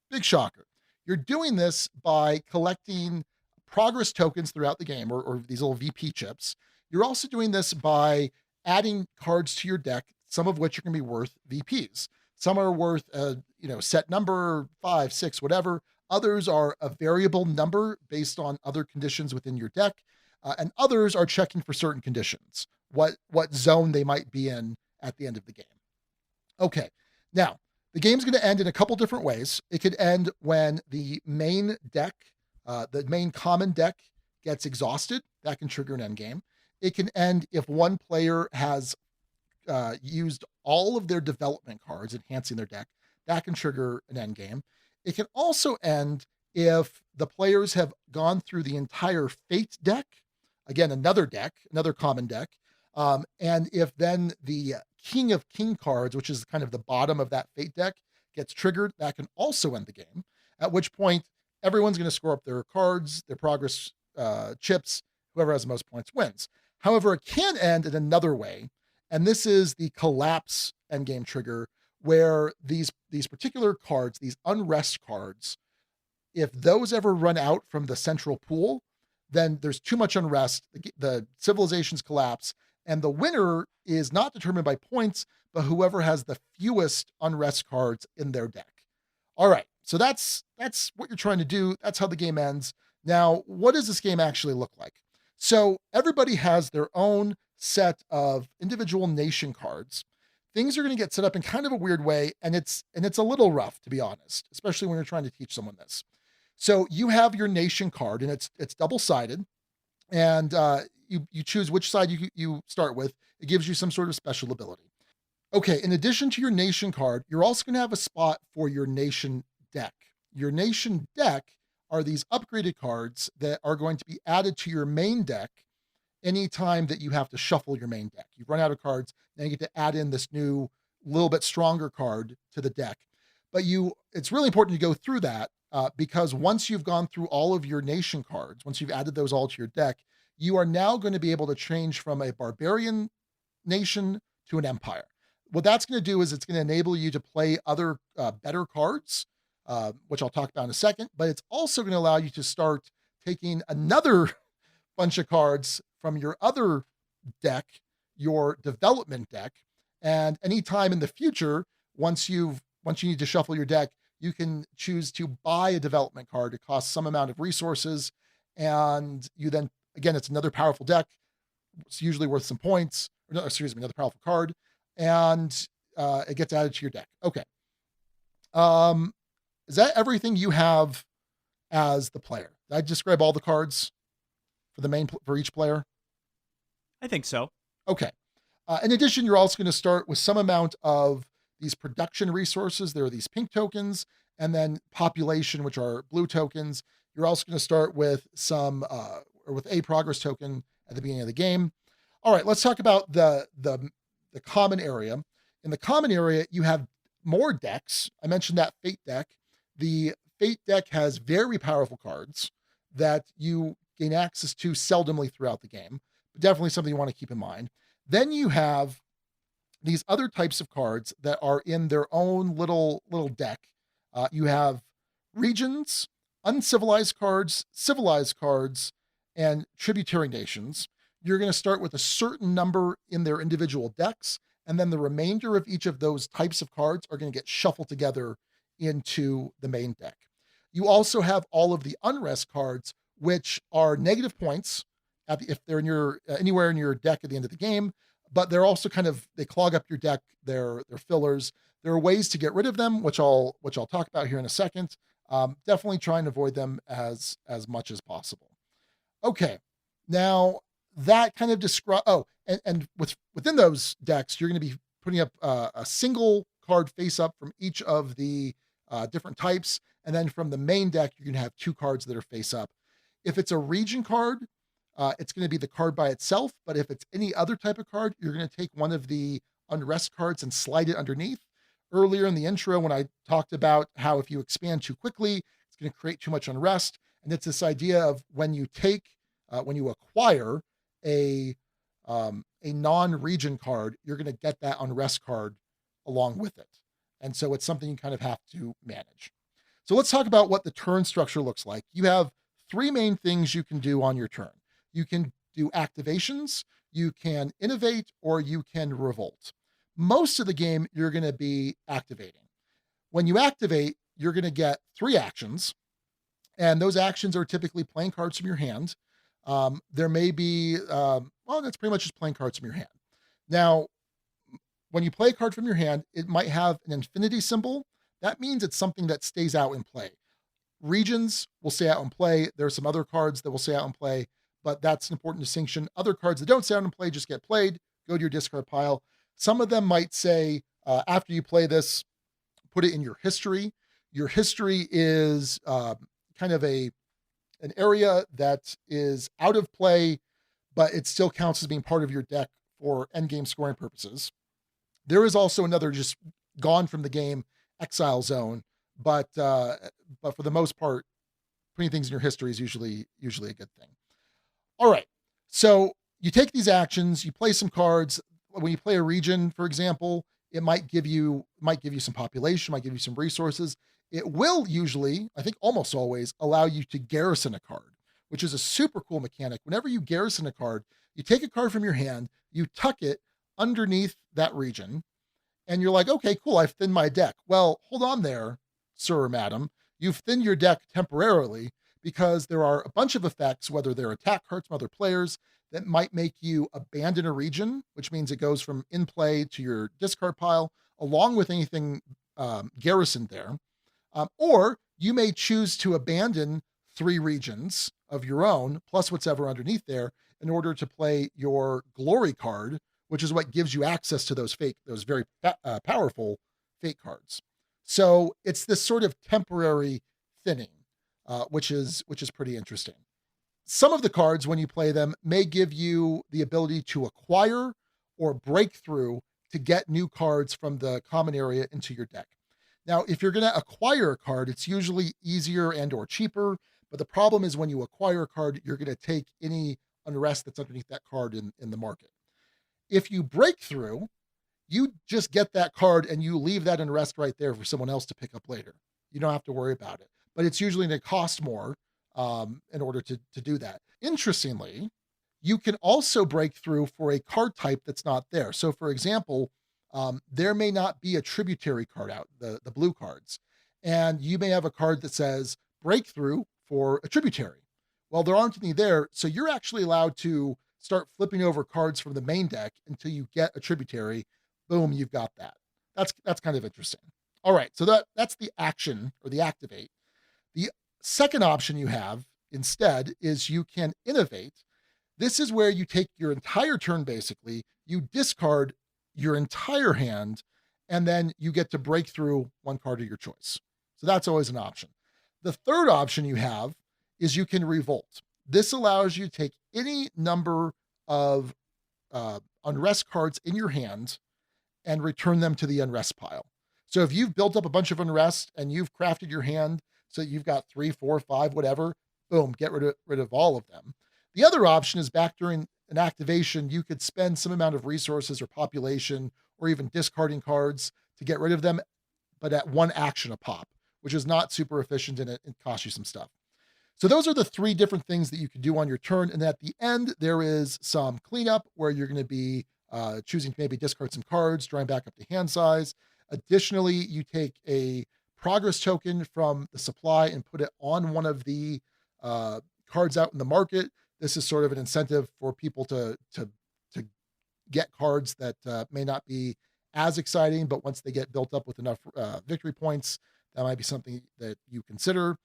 Big shocker. You're doing this by collecting progress tokens throughout the game, or these little VP chips. You're also doing this by adding cards to your deck, some of which are going to be worth VPs. Some are worth a set number, 5, 6, whatever. Others are a variable number based on other conditions within your deck, and others are checking for certain conditions, what zone they might be in at the end of the game. Okay, now the game's going to end in a couple different ways. It could end when the main deck, the main common deck, gets exhausted. That can trigger an end game. It can end if one player has used all of their development cards, enhancing their deck. That can trigger an end game. It can also end if the players have gone through the entire Fate deck, again, another common deck, and if then the King of King cards, which is kind of the bottom of that Fate deck, gets triggered, that can also end the game, at which point everyone's going to score up their cards, their progress chips. Whoever has the most points wins. However, it can end in another way, and this is the collapse endgame trigger, where these particular cards, these unrest cards, if those ever run out from the central pool, then there's too much unrest, the civilizations collapse, and the winner is not determined by points, but whoever has the fewest unrest cards in their deck. All right, so that's what you're trying to do. That's how the game ends. Now, what does this game actually look like? So everybody has their own set of individual nation cards. Things are going to get set up in kind of a weird way, and it's a little rough, to be honest, especially when you're trying to teach someone this. So you have your nation card, and it's double-sided, and you choose which side you start with. It gives you some sort of special ability. Okay, in addition to your nation card, you're also going to have a spot for your nation deck. Your nation deck are these upgraded cards that are going to be added to your main deck anytime that you have to shuffle your main deck. You've run out of cards, now you get to add in this new, little bit stronger card to the deck. But it's really important to go through that because once you've gone through all of your nation cards, once you've added those all to your deck, you are now going to be able to change from a barbarian nation to an empire. What that's going to do is it's going to enable you to play other better cards, which I'll talk about in a second, but it's also going to allow you to start taking another bunch of cards from your other deck, your development deck, and anytime in the future, once you need to shuffle your deck, you can choose to buy a development card. It costs some amount of resources, and you then, again, it's another powerful deck. It's usually worth some points. Or no, excuse me, another powerful card, and it gets added to your deck. Okay. Is that everything you have as the player? Did I describe all the cards for each player? I think so. Okay. In addition, you're also going to start with some amount of these production resources. There are these pink tokens, and then population, which are blue tokens. You're also going to start with with a progress token at the beginning of the game. All right, let's talk about the common area. In the common area, you have more decks. I mentioned that Fate deck. The Fate deck has very powerful cards that you gain access to seldomly throughout the game, but definitely something you want to keep in mind. Then you have these other types of cards that are in their own little deck. You have regions, uncivilized cards, civilized cards, and tributary nations. You're going to start with a certain number in their individual decks, and then the remainder of each of those types of cards are going to get shuffled together into the main deck. You also have all of the unrest cards, which are negative points if they're in your anywhere in your deck at the end of the game, but they're also they clog up your deck. They're fillers. There are ways to get rid of them, which I'll talk about here in a second. Definitely try and avoid them as much as possible. Okay, now that kind of describe. Oh, and within those decks, you're going to be putting up a single card face up from each of the different types, and then from the main deck, you're going to have two cards that are face up. If it's a region card, it's going to be the card by itself. But if it's any other type of card, you're going to take one of the unrest cards and slide it underneath. Earlier in the intro, when I talked about how if you expand too quickly, It's going to create too much unrest. And it's this idea of when you acquire a non-region card, you're going to get that unrest card along with it. And so it's something you kind of have to manage. So let's talk about what the turn structure looks like. You have three main things you can do on your turn. You can do activations, you can innovate, or you can revolt. Most of the game, you're going to be activating. When you activate, you're going to get three actions, and those actions are typically playing cards from your hand. There may be, that's pretty much just playing cards from your hand. Now, when you play a card from your hand, it might have an infinity symbol. That means it's something that stays out in play. Regions will stay out in play. There are some other cards that will stay out in play, but that's an important distinction. Other cards that don't stay out in play just get played, go to your discard pile. Some of them might say, after you play this, put it in your history. Your history is kind of an area that is out of play, but it still counts as being part of your deck for endgame scoring purposes. There is also another just gone from the game exile zone, but for the most part, putting things in your history is usually a good thing. All right, so you take these actions, you play some cards. When you play a region, for example, it might give you some population, might give you some resources. It will usually, I think almost always, allow you to garrison a card, which is a super cool mechanic. Whenever you garrison a card, you take a card from your hand, you tuck it underneath that region, and you're like, okay, cool, I've thinned my deck. Well, hold on there, sir or madam. You've thinned your deck temporarily because there are a bunch of effects, whether they're attack cards from other players, that might make you abandon a region, which means it goes from in play to your discard pile, along with anything garrisoned there. Or you may choose to abandon 3 regions of your own, plus what's ever underneath there, in order to play your glory card, which is what gives you access to those very powerful fake cards. So it's this sort of temporary thinning, which is pretty interesting. Some of the cards, when you play them, may give you the ability to acquire or break through to get new cards from the common area into your deck. Now, if you're going to acquire a card, it's usually easier and or cheaper, but the problem is when you acquire a card, you're going to take any unrest that's underneath that card in the market. If you break through, you just get that card and you leave that unrest right there for someone else to pick up later. You don't have to worry about it, but it's usually going to cost more in order to do that. Interestingly, you can also break through for a card type that's not there. So for example, there may not be a tributary card out, the blue cards, and you may have a card that says breakthrough for a tributary. Well, there aren't any there, so you're actually allowed to start flipping over cards from the main deck until you get a tributary. Boom, you've got that. That's kind of interesting. All right, so that's the action or the activate. The second option you have instead is you can innovate. This is where you take your entire turn, basically, you discard your entire hand, and then you get to break through one card of your choice. So that's always an option. The third option you have is you can revolt. This allows you to take any number of unrest cards in your hand and return them to the unrest pile. So if you've built up a bunch of unrest and you've crafted your hand so you've got 3, 4, 5, whatever, boom, get rid of all of them. The other option is back during an activation, you could spend some amount of resources or population or even discarding cards to get rid of them, but at one action a pop, which is not super efficient and it costs you some stuff. So those are the 3 different things that you can do on your turn. And at the end, there is some cleanup where you're going to be choosing to maybe discard some cards, drawing back up to hand size. Additionally, you take a progress token from the supply and put it on one of the cards out in the market. This is sort of an incentive for people to get cards that may not be as exciting, but once they get built up with enough victory points, that might be something that you consider.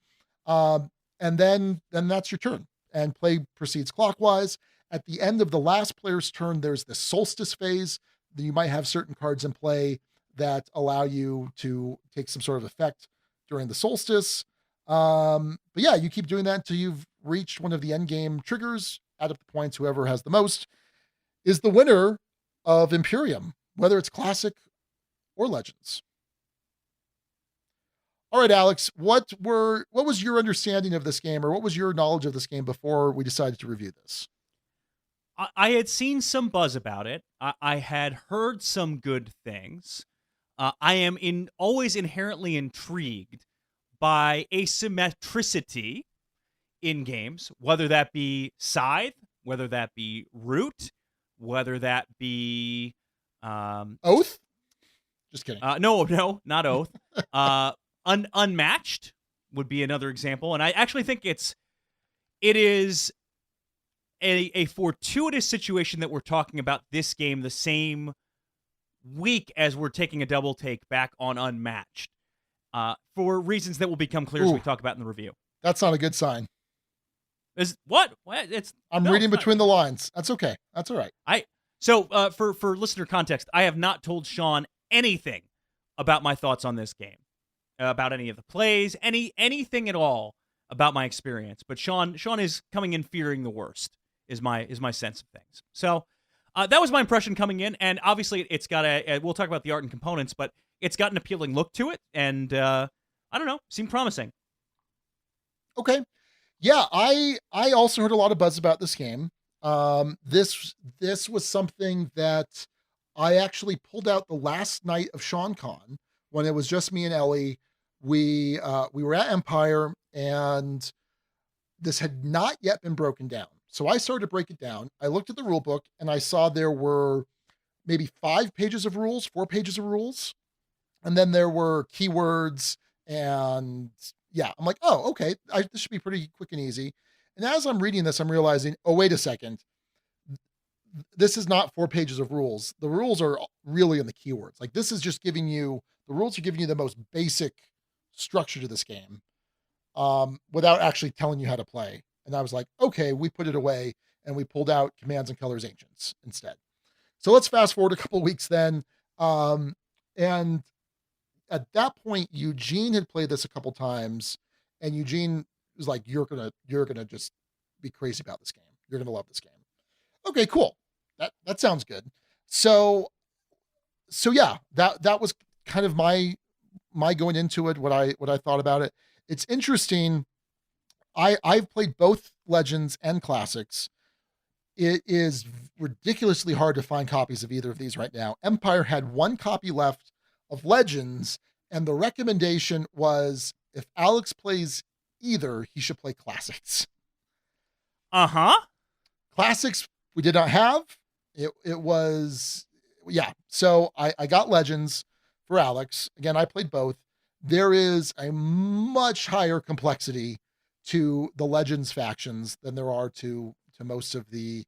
And then that's your turn, and play proceeds clockwise. At the end of the last player's turn, there's the solstice phase. Then you might have certain cards in play that allow you to take some sort of effect during the solstice. But yeah, you keep doing that until you've reached one of the end game triggers, add up the points, whoever has the most is the winner of Imperium, whether it's classic or legends. All right, Alex, what was your understanding of this game, or what was your knowledge of this game before we decided to review this? I had seen some buzz about it. I had heard some good things. I am always inherently intrigued by asymmetricity in games, whether that be scythe, whether that be root, whether that be Oath? Just kidding. no, not oath. Unmatched would be another example, and I actually think it is a fortuitous situation that we're talking about this game the same week as we're taking a double take back on Unmatched, for reasons that will become clear as we talk about in the review. That's not a good sign. Is what? I'm reading between the lines. That's okay. That's all right. So for listener context, I have not told Sean anything about my thoughts on this game, about any of the plays, anything at all about my experience. But Sean is coming in fearing the worst. Is my sense of things. So that was my impression coming in, and obviously it's got we'll talk about the art and components, but it's got an appealing look to it, and I don't know, seemed promising. Okay. Yeah, I also heard a lot of buzz about this game. This was something that I actually pulled out the last night of SeanCon when it was just me and Ellie. We were at Empire, and this had not yet been broken down. So I started to break it down. I looked at the rule book, and I saw there were maybe 4 pages of rules, and then there were keywords, and yeah, I'm like, oh, okay, this should be pretty quick and easy. And as I'm reading this, I'm realizing, oh, wait a second, this is not 4 pages of rules. The rules are really in the keywords. Like, this is just the rules are giving you the most basic structure to this game, without actually telling you how to play. And I was like, okay, we put it away, and we pulled out Commands and Colors Ancients instead. So let's fast forward a couple of weeks then. And at that point, Eugene had played this a couple times, and Eugene was like, you're gonna just be crazy about this game. You're gonna love this game. Okay, cool. That sounds good. So yeah, that was kind of my going into it, what I thought about it. It's interesting. I've played both Legends and Classics. It is ridiculously hard to find copies of either of these right now. Empire had 1 copy left of Legends, and the recommendation was if Alex plays either, he should play Classics. Classics we did not have. It was, yeah. So I got Legends for Alex. Again, I played both. There is a much higher complexity to the Legends factions than there are to most of the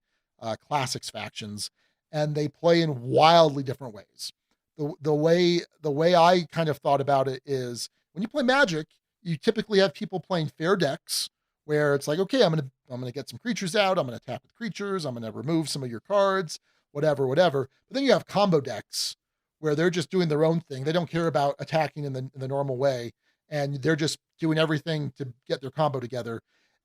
Classics factions, and they play in wildly different ways. The way I kind of thought about it is, when you play Magic, you typically have people playing fair decks where it's like, okay, I'm gonna get some creatures out, I'm gonna tap with creatures, I'm gonna remove some of your cards, whatever. But then you have combo decks where they're just doing their own thing. They don't care about attacking in the normal way, and they're just doing everything to get their combo together.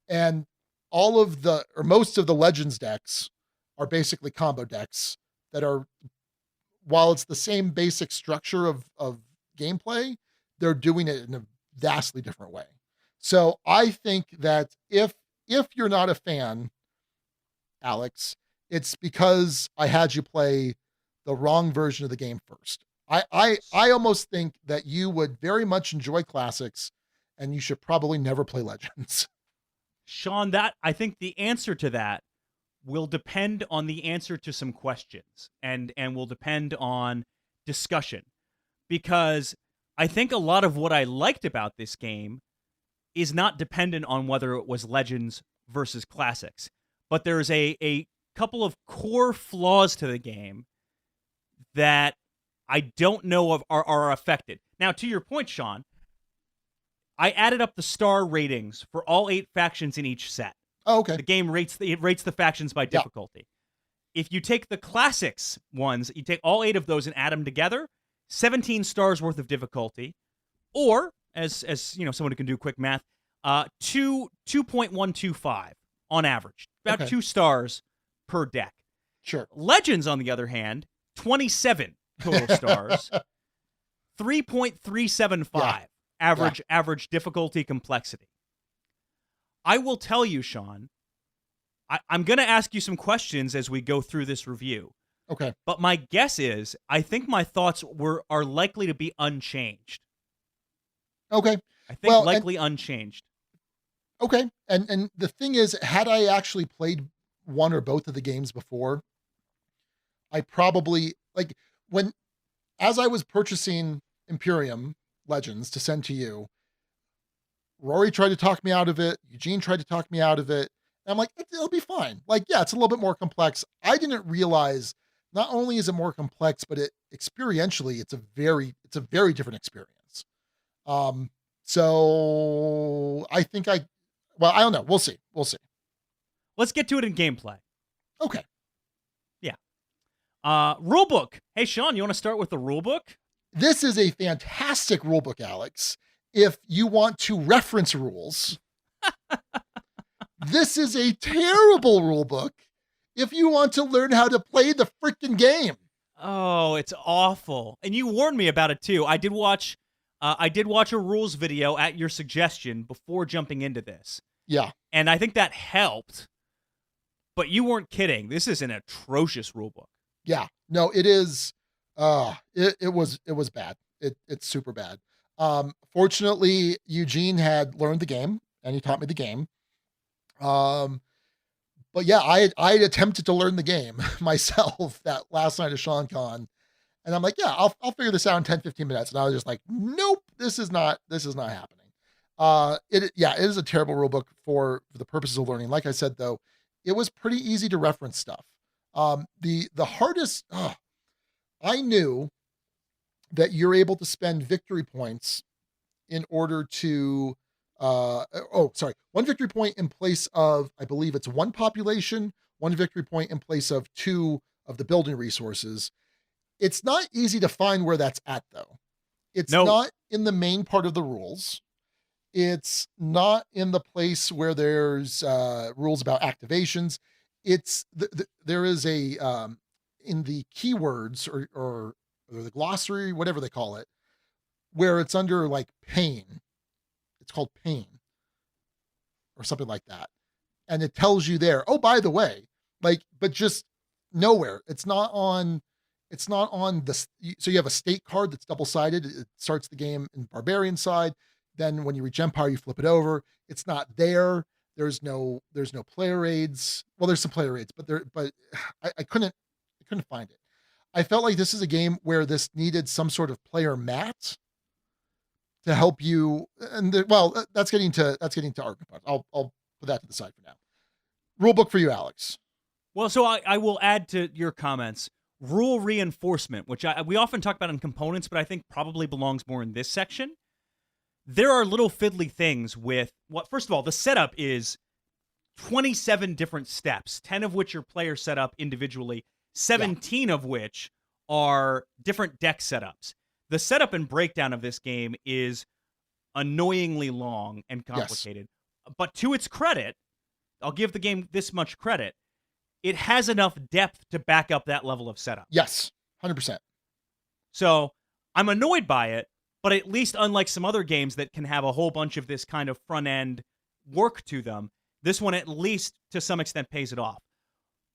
And most of the Legends decks are basically combo decks that are, while it's the same basic structure of gameplay, they're doing it in a vastly different way. So I think that if you're not a fan, Alex, it's because I had you play the wrong version of the game first. I almost think that you would very much enjoy Classics, and you should probably never play Legends. Sean, I think the answer to that will depend on the answer to some questions, and will depend on discussion, because I think a lot of what I liked about this game is not dependent on whether it was Legends versus Classics, but there's a couple of core flaws to the game that I don't know of are affected. Now, to your point, Sean, I added up the star ratings for all 8 factions in each set. Oh, okay. The game rates the factions by difficulty. Yeah. If you take the Classics ones, you take all 8 of those and add them together, 17 stars worth of difficulty, or as you know, someone who can do quick math, 2.125 on average, about 2 stars per deck. Sure. Legends, on the other hand, 27 total stars, 3.375. Yeah. average difficulty complexity. I will tell you, Sean, I'm going to ask you some questions as we go through this review. Okay. But my guess is, I think my thoughts are likely to be unchanged. Okay. I think likely unchanged. Okay. And the thing is, had I actually played one or both of the games before, I probably, like, as I was purchasing Imperium Legends to send to you, Rory tried to talk me out of it. Eugene tried to talk me out of it. And I'm like, it'll be fine. Like, yeah, it's a little bit more complex. I didn't realize not only is it more complex, but experientially, it's a very different experience. So I think I don't know. We'll see. Let's get to it in gameplay. Okay. Yeah. Rulebook. Hey, Sean, you want to start with the rulebook? This is a fantastic rulebook, Alex. If you want to reference rules, this is a terrible rulebook if you want to learn how to play the freaking game. Oh, it's awful. And you warned me about it too. I did watch a rules video at your suggestion before jumping into this. Yeah. And I think that helped. But you weren't kidding. This is an atrocious rulebook. Yeah. No, it is. It was bad. It's super bad. Fortunately, Eugene had learned the game and he taught me the game. But yeah, I had attempted to learn the game myself that last night of Sean Con. And I'm like, yeah, I'll figure this out in 10, 15 minutes. And I was just like, nope, this is not happening. It is a terrible rule book for the purposes of learning. Like I said, though, it was pretty easy to reference stuff. The hardest, I knew that you're able to spend victory points in order to, one victory point in place of, I believe it's one population, one victory point in place of 2 of the building resources. It's not easy to find where that's at, though. It's not in the main part of the rules. It's not in the place where there's rules about activations. It's there is a in the keywords or the glossary, whatever they call it, where it's under like pain. It's called pain or something like that. And it tells you there, oh, by the way, like, but just nowhere. It's not on the, so you have a state card that's double-sided. It starts the game in barbarian side. Then when you reach Empire, you flip it over. It's not there. There's no player aids. Well, there's some player aids, but I couldn't find it. I felt like this is a game where this needed some sort of player mat to help you. And that's getting to argument. I'll put that to the side for now. Rule book for you, Alex. Well, so I will add to your comments. Rule reinforcement, which we often talk about in components, but I think probably belongs more in this section. There are little fiddly things with first of all, the setup is 27 different steps, 10 of which are player set up individually, 17 of which are different deck setups. The setup and breakdown of this game is annoyingly long and complicated. Yes. But to its credit, I'll give the game this much credit. It has enough depth to back up that level of setup. Yes, 100%. So I'm annoyed by it, but at least unlike some other games that can have a whole bunch of this kind of front-end work to them, this one at least to some extent pays it off.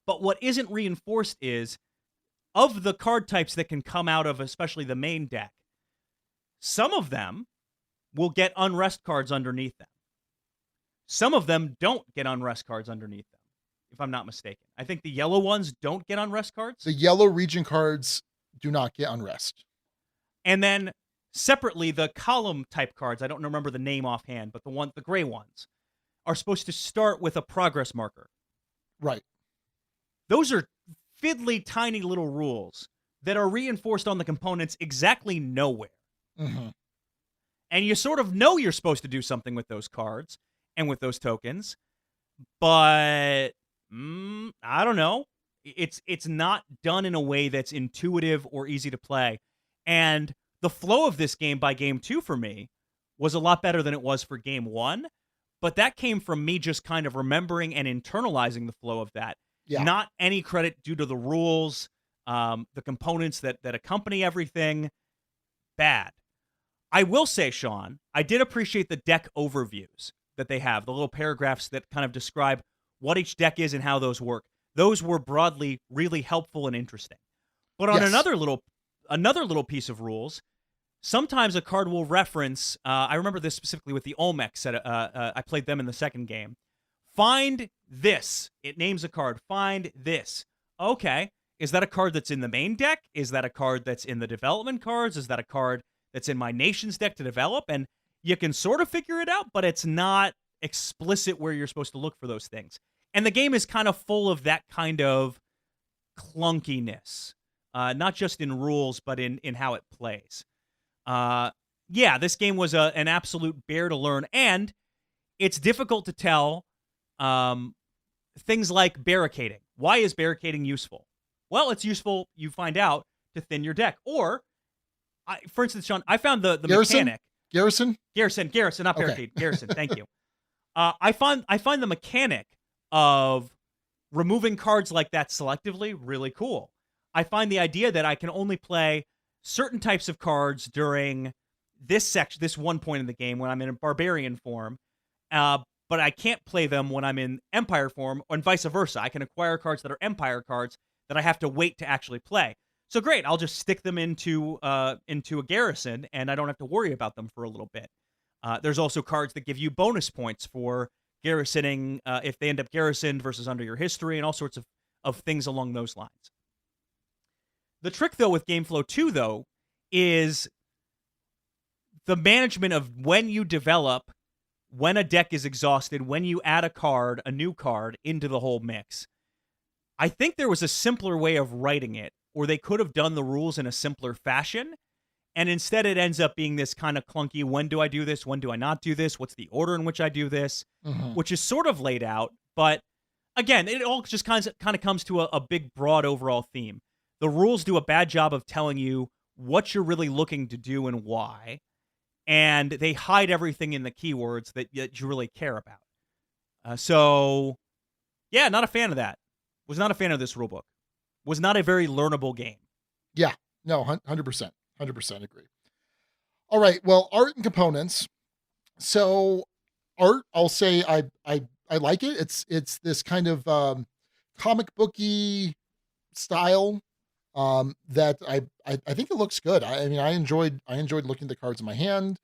But what isn't reinforced is, of the card types that can come out of especially the main deck, some of them will get unrest cards underneath them. Some of them don't get unrest cards underneath them, if I'm not mistaken. I think the yellow ones don't get unrest cards. The yellow region cards do not get unrest. And then separately, the column type cards, I don't remember the name offhand, but the gray ones, are supposed to start with a progress marker. Right. Those are fiddly, tiny little rules that are reinforced on the components exactly nowhere. Mm-hmm. And you sort of know you're supposed to do something with those cards and with those tokens, but I don't know. It's not done in a way that's intuitive or easy to play. And the flow of this game by game 2 for me was a lot better than it was for game 1, but that came from me just kind of remembering and internalizing the flow of that. Yeah. Not any credit due to the rules, the components that accompany everything. Bad. I will say, Sean, I did appreciate the deck overviews that they have, the little paragraphs that kind of describe what each deck is and how those work. Those were broadly really helpful and interesting. But on Yes. another little piece of rules, sometimes a card will reference. I remember this specifically with the Olmec set. I played them in the second game. Find this. It names a card. Find this. Okay. Is that a card that's in the main deck? Is that a card that's in the development cards? Is that a card that's in my nation's deck to develop? And you can sort of figure it out, but it's not explicit where you're supposed to look for those things. And the game is kind of full of that kind of clunkiness, not just in rules, but in how it plays. Yeah, this game was an absolute bear to learn, and it's difficult to tell things like barricading. Why is barricading useful? Well, it's useful, you find out, to thin your deck. Or, for instance, Sean, I found the mechanic. Garrison, not barricade. Garrison, thank you. I find the mechanic of removing cards like that selectively really cool. I find the idea that I can only play certain types of cards during this one point in the game when I'm in a barbarian form, but I can't play them when I'm in Empire form, and vice versa. I can acquire cards that are Empire cards that I have to wait to actually play. So great, I'll just stick them into a garrison, and I don't have to worry about them for a little bit. There's also cards that give you bonus points for garrisoning if they end up garrisoned versus under your history, and all sorts of things along those lines. The trick, though, with GameFlow 2, though, is the management of when you develop, when a deck is exhausted, when you add a new card, into the whole mix. I think there was a simpler way of writing it, or they could have done the rules in a simpler fashion, and instead it ends up being this kind of clunky, when do I do this, when do I not do this, what's the order in which I do this, which is sort of laid out, but again, it all just kind of comes to a big, broad overall theme. The rules do a bad job of telling you what you're really looking to do and why, and they hide everything in the keywords that you really care about. So, yeah, not a fan of that. Was not a fan of this rulebook. Was not a very learnable game. Yeah, no, 100%. 100% agree. All right, well, art and components. So, art, I'll say I like it. It's this kind of comic booky style that I think it looks good. I mean, I enjoyed looking at the cards in my hand.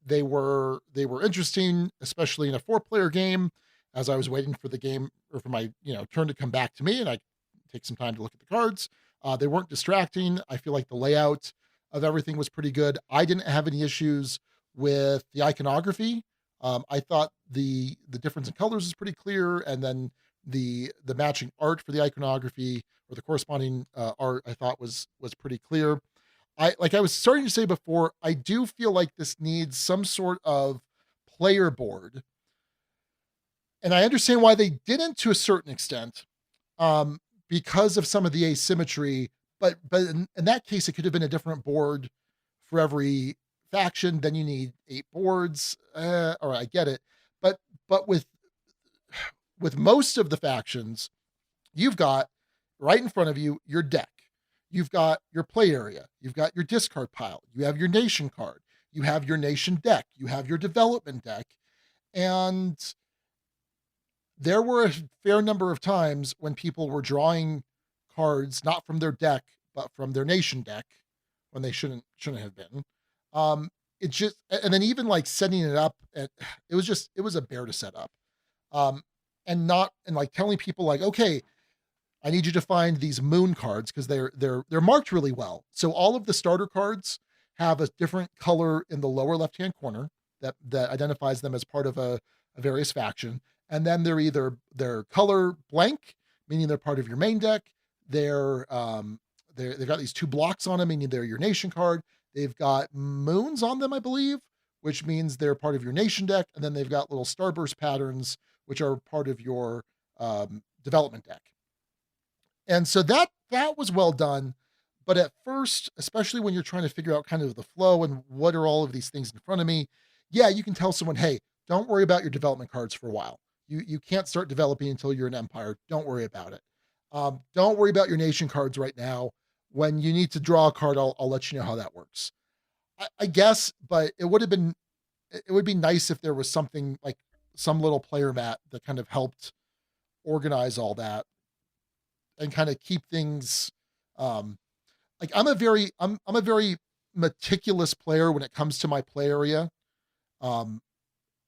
They were interesting, especially in a 4-player game. As I was waiting for the game, or for my turn to come back to me, and I take some time to look at the cards. They weren't distracting. I feel like the layout of everything was pretty good. I didn't have any issues with the iconography. I thought the difference in colors is pretty clear, and then the matching art for the iconography, or the corresponding art, I thought was pretty clear. Like I was starting to say before, I do feel like this needs some sort of player board. And I understand why they didn't, to a certain extent, because of some of the asymmetry. But in that case, it could have been a different board for every faction. Then you need 8 boards. All right, I get it. But with most of the factions, you've got right in front of you your deck. You've got your play area. You've got your discard pile. You have your nation card. You have your nation deck. You have your development deck. And there were a fair number of times when people were drawing cards not from their deck but from their nation deck, when they shouldn't have been. It just, and then even like setting it up, it was a bear to set up. And like telling people like, okay, I need you to find these moon cards because they're marked really well. So all of the starter cards have a different color in the lower left hand corner that identifies them as part of a various faction. And then they're color blank, meaning they're part of your main deck. They've got these 2 blocks on them, meaning they're your nation card. They've got moons on them, I believe, which means they're part of your nation deck. And then they've got little starburst patterns, which are part of your development deck. And so that was well done. But at first, especially when you're trying to figure out kind of the flow and what are all of these things in front of me, yeah, you can tell someone, hey, don't worry about your development cards for a while. You can't start developing until you're an empire. Don't worry about it. Don't worry about your nation cards right now. When you need to draw a card, I'll let you know how that works. I guess, but it would be nice if there was something like some little player mat that kind of helped organize all that and kind of keep things like I'm a very meticulous player when it comes to my play area. Um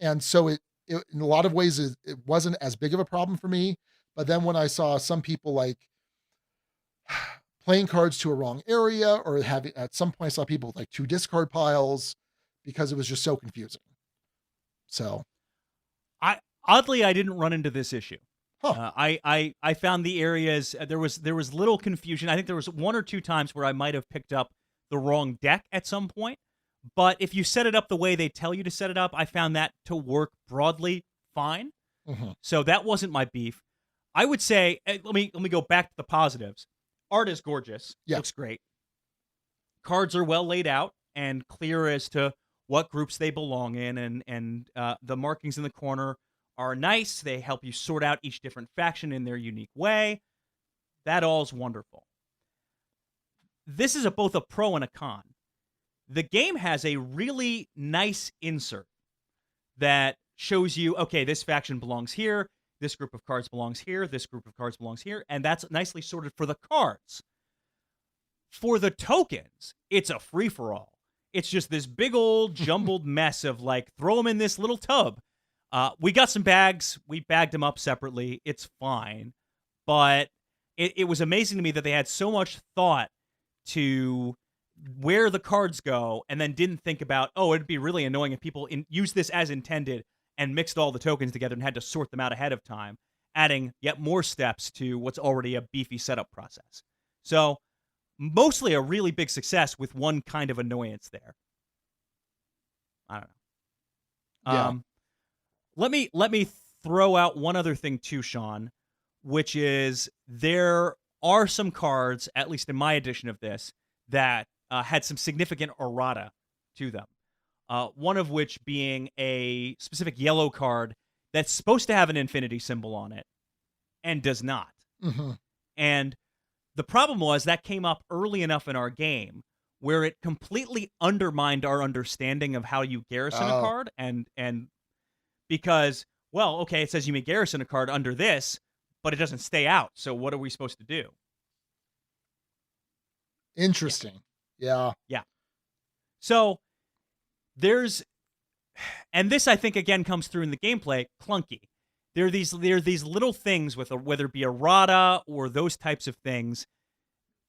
and so it in a lot of ways it wasn't as big of a problem for me, but then when I saw some people like playing cards to a wrong area or having at some point I saw people with like two discard piles because it was just so confusing. So, I didn't run into this issue. huh. I found the areas there was little confusion. I think there was one or two times where I might have picked up the wrong deck at some point. But if you set it up the way they tell you to set it up, I found that to work broadly fine. Mhm. So that wasn't my beef. I would say let me go back to the positives. Art is gorgeous. Yeah. Looks great. Cards are well laid out and clear as to what groups they belong in, and the markings in the corner are nice. They help you sort out each different faction in their unique way. That all's wonderful. This is both a pro and a con. The game has a really nice insert that shows you, okay, this faction belongs here, this group of cards belongs here, this group of cards belongs here, and that's nicely sorted for the cards. For the tokens, it's a free-for-all. It's just this big old jumbled mess of like, throw them in this little tub. We got some bags. We bagged them up separately. It's fine. But it was amazing to me that they had so much thought to where the cards go and then didn't think about, oh, it'd be really annoying if people use this as intended and mixed all the tokens together and had to sort them out ahead of time, adding yet more steps to what's already a beefy setup process. So mostly a really big success with one kind of annoyance there. I don't know. Yeah. Let me throw out one other thing too, Sean, which is there are some cards, at least in my edition of this, that had some significant errata to them. One of which being a specific yellow card that's supposed to have an infinity symbol on it and does not. Mm-hmm. And the problem was that came up early enough in our game where it completely undermined our understanding of how you garrison a card, and because, well, okay, it says you may garrison a card under this, but it doesn't stay out. So what are we supposed to do? Interesting. Yeah. Yeah. So there's, and this I think again comes through in the gameplay, clunky. There are these little things with whether it be errata or those types of things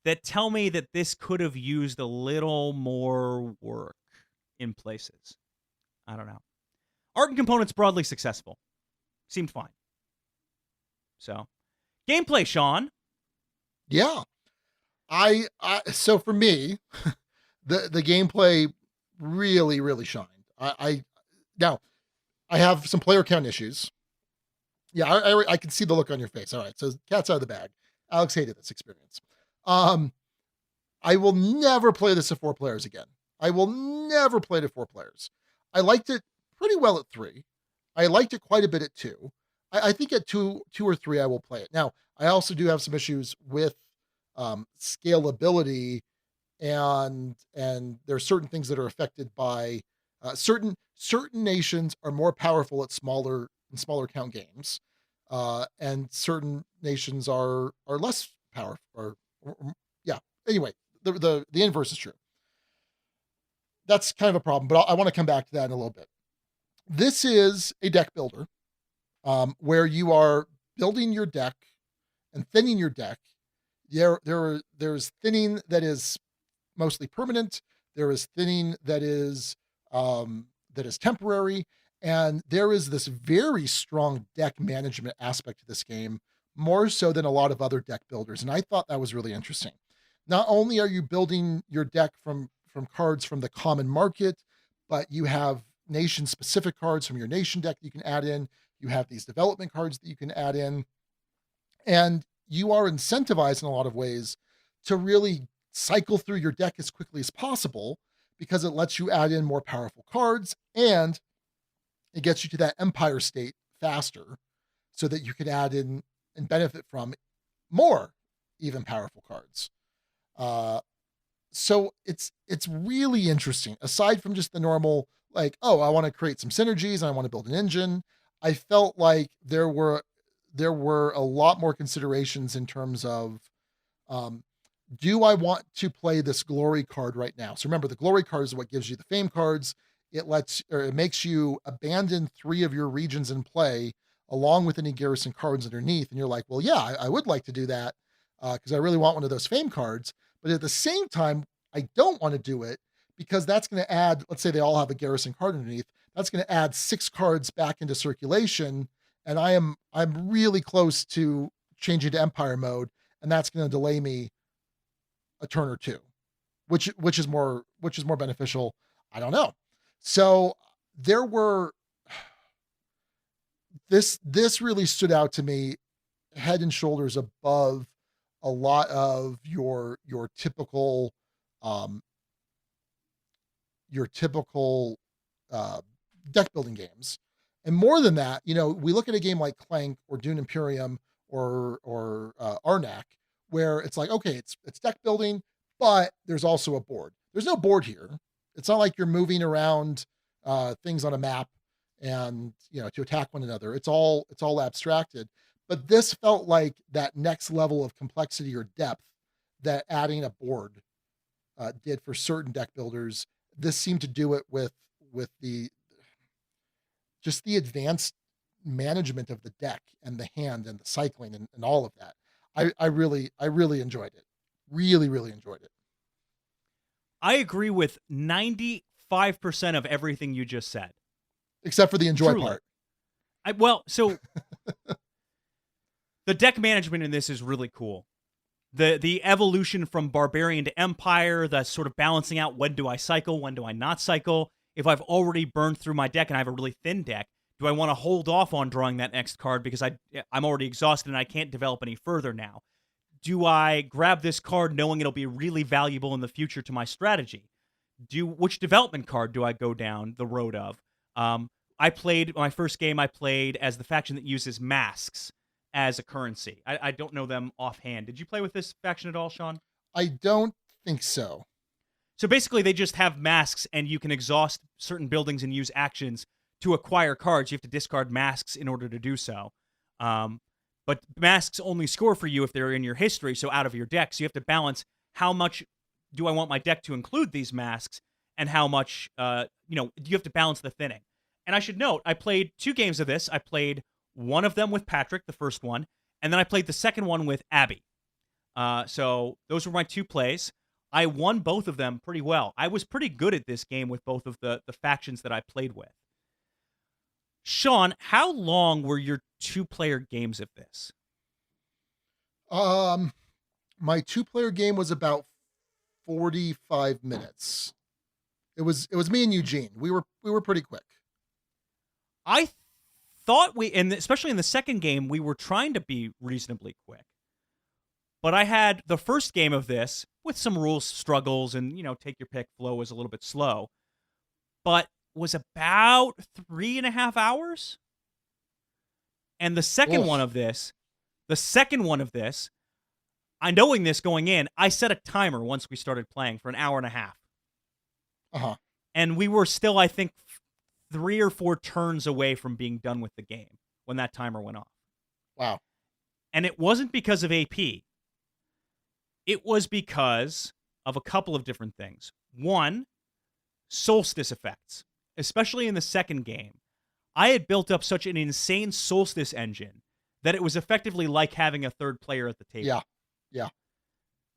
that tell me that this could have used a little more work in places. I don't know. Art and components broadly successful. Seemed fine. So, gameplay, Sean. Yeah. I so for me, the gameplay really shined. I now I have some player count issues. Yeah, I can see the look on your face. All right, so cat's out of the bag. Alex hated this experience. I will never play this at 4 players again. I will never play it at 4 players. I liked it pretty well at 3. I liked it quite a bit at 2. I think at two or 3 I will play it. Now, I also do have some issues with scalability, and there are certain things that are affected by certain nations are more powerful at smaller count games, and certain nations are less powerful. Yeah. Anyway, the inverse is true. That's kind of a problem, but I want to come back to that in a little bit. This is a deck builder, where you are building your deck and thinning your deck. There's thinning that is mostly permanent. There is thinning that is temporary, and there is this very strong deck management aspect to this game, more so than a lot of other deck builders. And I thought that was really interesting. Not only are you building your deck from cards from the common market, but you have nation specific cards from your nation deck that you can add in. You have these development cards that you can add in, and you are incentivized in a lot of ways to really cycle through your deck as quickly as possible, because it lets you add in more powerful cards and it gets you to that empire state faster so that you can add in and benefit from more even powerful cards. So it's really interesting. Aside from just the normal, like, oh, I want to create some synergies, I want to build an engine. I felt like there were a lot more considerations in terms of, um, do I want to play this glory card right now? So remember, the glory card is what gives you the fame cards. It makes you abandon 3 of your regions in play along with any garrison cards underneath. And you're like, well, yeah, I would like to do that because I really want one of those fame cards. But at the same time, I don't want to do it because that's going to add, let's say they all have a garrison card underneath. That's going to add 6 cards back into circulation. And I'm really close to changing to Empire mode, and that's going to delay me a turn or two, which is more beneficial. I don't know. So there were this really stood out to me head and shoulders above a lot of your typical um your typical uh deck building games. And more than that, we look at a game like Clank or Dune Imperium or Arnak, where it's like, okay, it's deck building, but there's also a board. There's no board here. It's not like you're moving around things on a map and to attack one another. It's all abstracted. But this felt like that next level of complexity or depth that adding a board did for certain deck builders. This seemed to do it with the just the advanced management of the deck and the hand and the cycling and all of that. I really enjoyed it. Really, really enjoyed it. I agree with 95% of everything you just said. Except for the enjoy Truly. part. So the deck management in this is really cool. The evolution from barbarian to empire, the sort of balancing out, when do I cycle, when do I not cycle? If I've already burned through my deck and I have a really thin deck, do I want to hold off on drawing that next card because I'm already exhausted and I can't develop any further now? Do I grab this card knowing it'll be really valuable in the future to my strategy? Which development card do I go down the road of? I played my first game. I played as the faction that uses masks as a currency. I don't know them offhand. Did you play with this faction at all, Sean? I don't think so. So basically, they just have masks, and you can exhaust certain buildings and use actions to acquire cards. You have to discard masks in order to do so. But masks only score for you if they're in your history, so out of your deck. So you have to balance how much do I want my deck to include these masks, and how much, you have to balance the thinning. And I should note, I played 2 games of this. I played one of them with Patrick, the first one, and then I played the second one with Abby. So those were my 2 plays. I won both of them pretty well. I was pretty good at this game with both of the factions that I played with. Sean, how long were your 2-player games of this? My 2-player game was about 45 minutes. It was me and Eugene. We were pretty quick. I thought and especially in the second game, we were trying to be reasonably quick. But I had the first game of this with some rules struggles and, take your pick, flow was a little bit slow, but was about 3.5 hours. And the second one of this, I knowing this going in, I set a timer once we started playing for an hour and a half. Uh-huh. And we were still, I think, 3 or 4 turns away from being done with the game when that timer went off. Wow. And it wasn't because of AP. It was because of a couple of different things. One, solstice effects, especially in the second game. I had built up such an insane solstice engine that it was effectively like having a third player at the table. Yeah.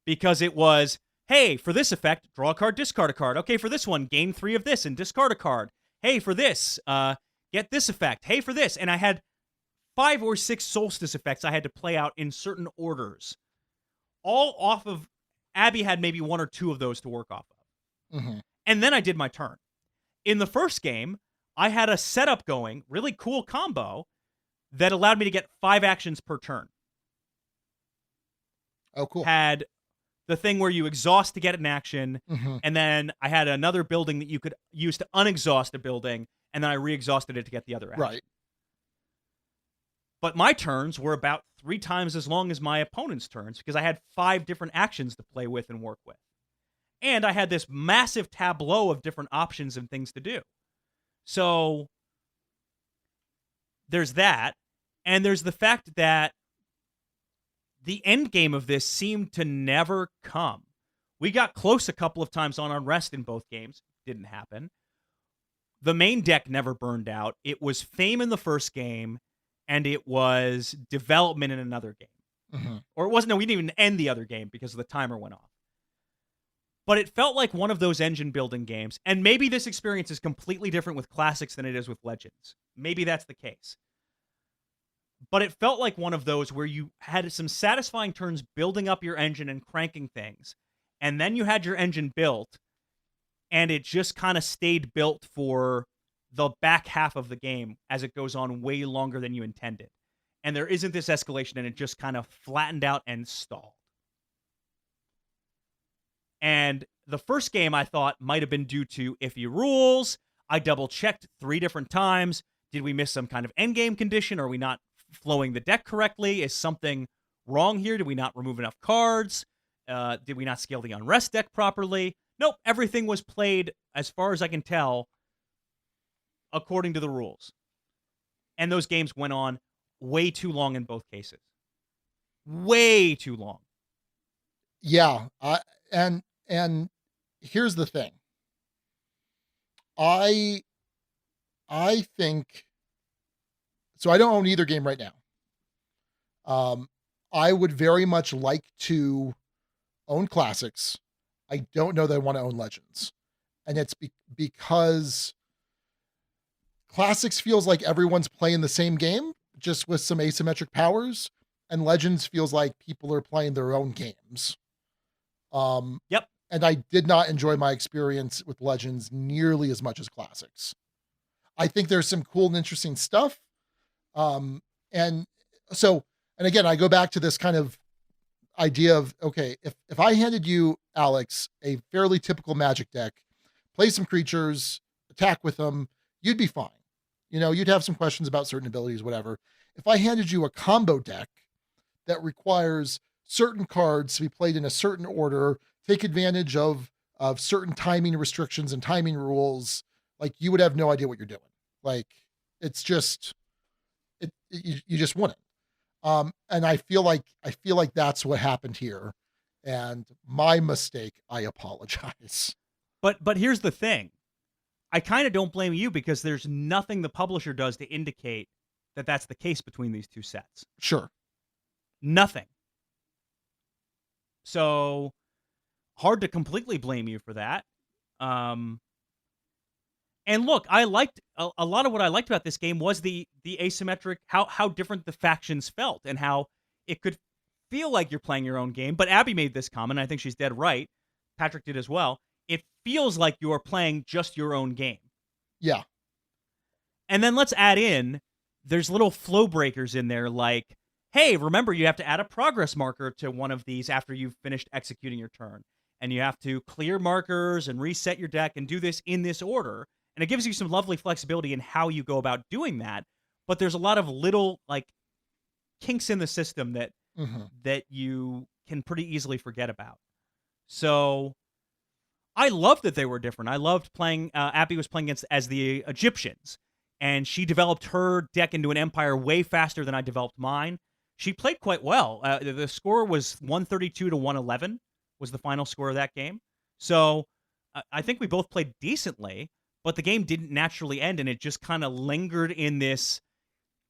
Because it was, hey, for this effect, draw a card, discard a card. Okay, for this one, gain 3 of this and discard a card. Hey, for this, get this effect. Hey, for this. And I had 5 or 6 solstice effects I had to play out in certain orders. All off of, Abby had maybe 1 or 2 of those to work off of. Mm-hmm. And then I did my turn. In the first game, I had a setup going, really cool combo, that allowed me to get 5 actions per turn. Oh, cool. Had the thing where you exhaust to get an action, Mm-hmm. and then I had another building that you could use to unexhaust a building, and then I re-exhausted it to get the other action. Right. But my turns were about 3 times as long as my opponent's turns because I had 5 different actions to play with and work with. And I had this massive tableau of different options and things to do. So there's that. And there's the fact that the end game of this seemed to never come. We got close a couple of times on Unrest in both games. Didn't happen. The main deck never burned out. It was fame in the first game, and it was development in another game. Mm-hmm. Or it wasn't, no, we didn't even end the other game because the timer went off. But it felt like one of those engine building games. And maybe this experience is completely different with Classics than it is with Legends. Maybe that's the case. But it felt like one of those where you had some satisfying turns building up your engine and cranking things. And then you had your engine built, and it just kind of stayed built for the back half of the game as it goes on way longer than you intended. And there isn't this escalation, and it just kind of flattened out and stalled. And the first game I thought might have been due to iffy rules. I double-checked 3 different times. Did we miss some kind of endgame condition? Are we not flowing the deck correctly? Is something wrong here? Did we not remove enough cards? Did we not scale the Unrest deck properly? Nope, everything was played, as far as I can tell, according to the rules. And those games went on way too long in both cases. Way too long. Yeah, and here's the thing. I think so. I don't own either game right now. I would very much like to own Classics. I don't know that I want to own Legends, and it's because Classics feels like everyone's playing the same game, just with some asymmetric powers, and Legends feels like people are playing their own games. Yep. And I did not enjoy my experience with Legends nearly as much as Classics. I think there's some cool and interesting stuff. And again, I go back to this kind of idea of, okay, if I handed you, Alex, a fairly typical Magic deck, play some creatures, attack with them, you'd be fine. You'd have some questions about certain abilities, whatever. If I handed you a combo deck that requires certain cards to be played in a certain order, take advantage of certain timing restrictions and timing rules, like, you would have no idea what you're doing. Like, it's just, you just wouldn't. And I feel like that's what happened here, and my mistake. I apologize. But here's the thing. I kind of don't blame you, because there's nothing the publisher does to indicate that that's the case between these two sets. Sure. Nothing. So hard to completely blame you for that. And look, I liked a lot of what I liked about this game was the asymmetric, how different the factions felt, and how it could feel like you're playing your own game. But Abby made this comment, and I think she's dead right. Patrick did as well. It feels like you are playing just your own game. Yeah. And then let's add in, there's little flow breakers in there, like, hey, remember, you have to add a progress marker to one of these after you've finished executing your turn. And you have to clear markers and reset your deck and do this in this order. And it gives you some lovely flexibility in how you go about doing that. But there's a lot of little, like, kinks in the system that that you can pretty easily forget about. So I loved that they were different. I loved playing, Abby was playing as the Egyptians, and she developed her deck into an empire way faster than I developed mine. She played quite well. The score was 132 to 111 was the final score of that game. So I think we both played decently, but the game didn't naturally end, and it just kind of lingered in this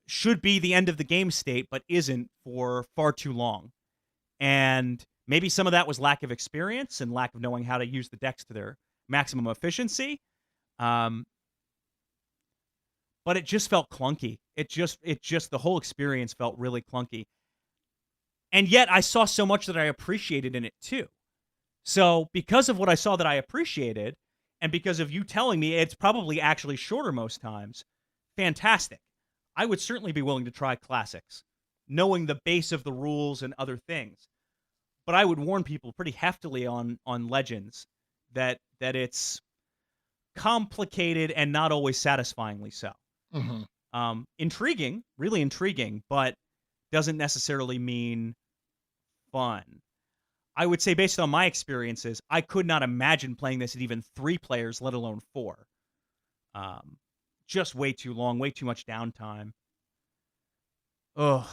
should be the end of the game state, but isn't for far too long. And maybe some of that was lack of experience and lack of knowing how to use the decks to their maximum efficiency. But it just felt clunky. It just the whole experience felt really clunky. And yet I saw so much that I appreciated in it too. So because of what I saw that I appreciated, and because of you telling me it's probably actually shorter most times, fantastic. I would certainly be willing to try Classics, knowing the base of the rules and other things. But I would warn people pretty heftily on Legends that it's complicated and not always satisfyingly so. Intriguing, really intriguing, but doesn't necessarily mean fun. I would say based on my experiences, I could not imagine playing this at even 3 players, let alone 4. Just way too long, way too much downtime. Ugh.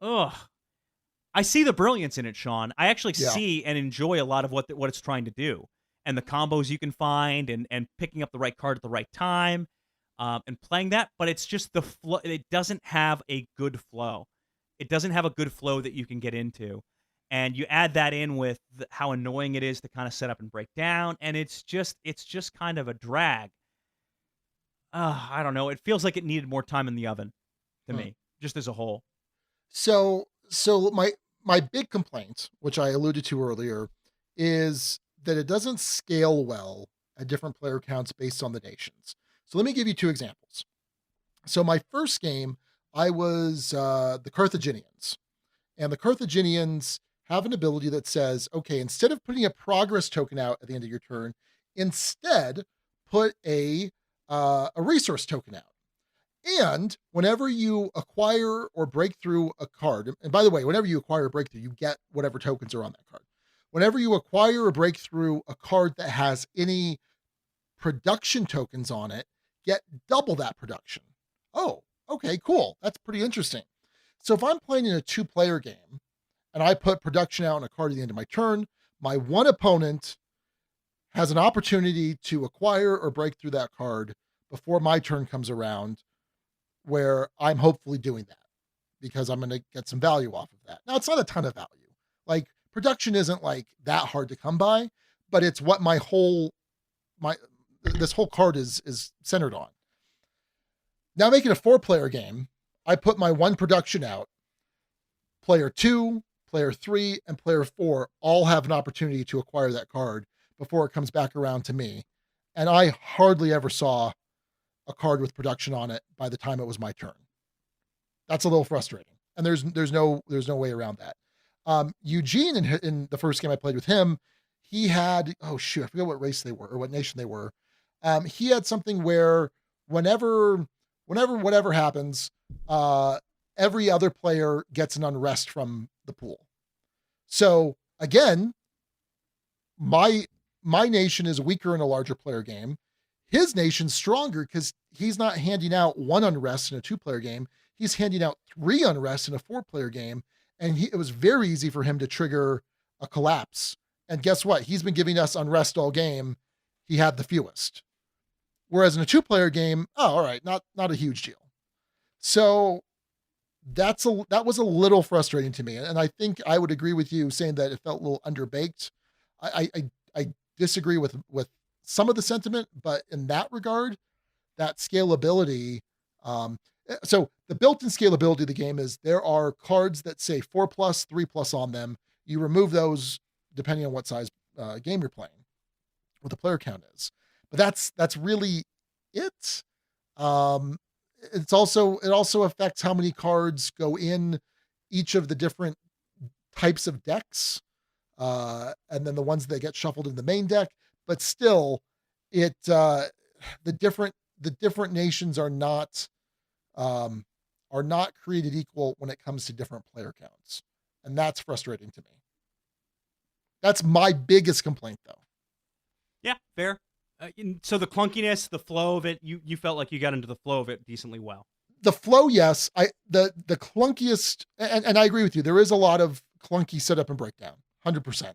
Ugh. I see the brilliance in it, Sean. I actually Yeah. see and enjoy a lot of what it's trying to do, and the combos you can find, and picking up the right card at the right time, and playing that. But it's just the flow. It doesn't have a good flow. It doesn't have a good flow that you can get into, and you add that in with how annoying it is to kind of set up and break down, and it's just kind of a drag. I don't know. It feels like it needed more time in the oven to me, just as a whole. So my big complaint, which I alluded to earlier, is that it doesn't scale well at different player counts based on the nations. So let me give you 2 examples. So my first game, I was the Carthaginians, and the Carthaginians have an ability that says, okay, instead of putting a progress token out at the end of your turn, instead put a resource token out. And whenever you acquire or break through a card, and by the way, whenever you acquire or break through, you get whatever tokens are on that card. Whenever you acquire or break through a card that has any production tokens on it, get double that production. Oh, okay, cool. That's pretty interesting. So if I'm playing in a 2-player game and I put production out on a card at the end of my turn, my one opponent has an opportunity to acquire or break through that card before my turn comes around, where I'm hopefully doing that because I'm going to get some value off of that. Now, it's not a ton of value. Like, production isn't like that hard to come by, but it's what this whole card is centered on. Now, making a 4-player game, I put my 1 production out. Player 2, player 3, and player 4 all have an opportunity to acquire that card before it comes back around to me. And I hardly ever saw a card with production on it by the time it was my turn. That's a little frustrating, and there's no way around that. Eugene in the first game I played with him, he had, oh shoot, I forget what race they were or what nation they were. He had something where whenever whatever happens, every other player gets an unrest from the pool. So again, my nation is weaker in a larger player game. His nation's stronger because he's not handing out 1 unrest in a 2-player game. He's handing out 3 unrest in a 4-player game. And it was very easy for him to trigger a collapse. And guess what? He's been giving us unrest all game. He had the fewest. Whereas in a 2-player game, all right, not a huge deal. So that was a little frustrating to me. And I think I would agree with you saying that it felt a little underbaked. I disagree with some of the sentiment, but in that regard, that scalability. So the built-in scalability of the game is there are cards that say 4+, 3+ on them. You remove those depending on what size game you're playing, what the player count is. But that's really it. It also affects how many cards go in each of the different types of decks, and then the ones that get shuffled in the main deck. But still, the different nations are not created equal when it comes to different player counts, and that's frustrating to me. That's my biggest complaint, though. Yeah, fair. So the clunkiness, the flow of it, you felt like you got into the flow of it decently well. The flow, yes. The clunkiest, and I agree with you. There is a lot of clunky setup and breakdown, 100%.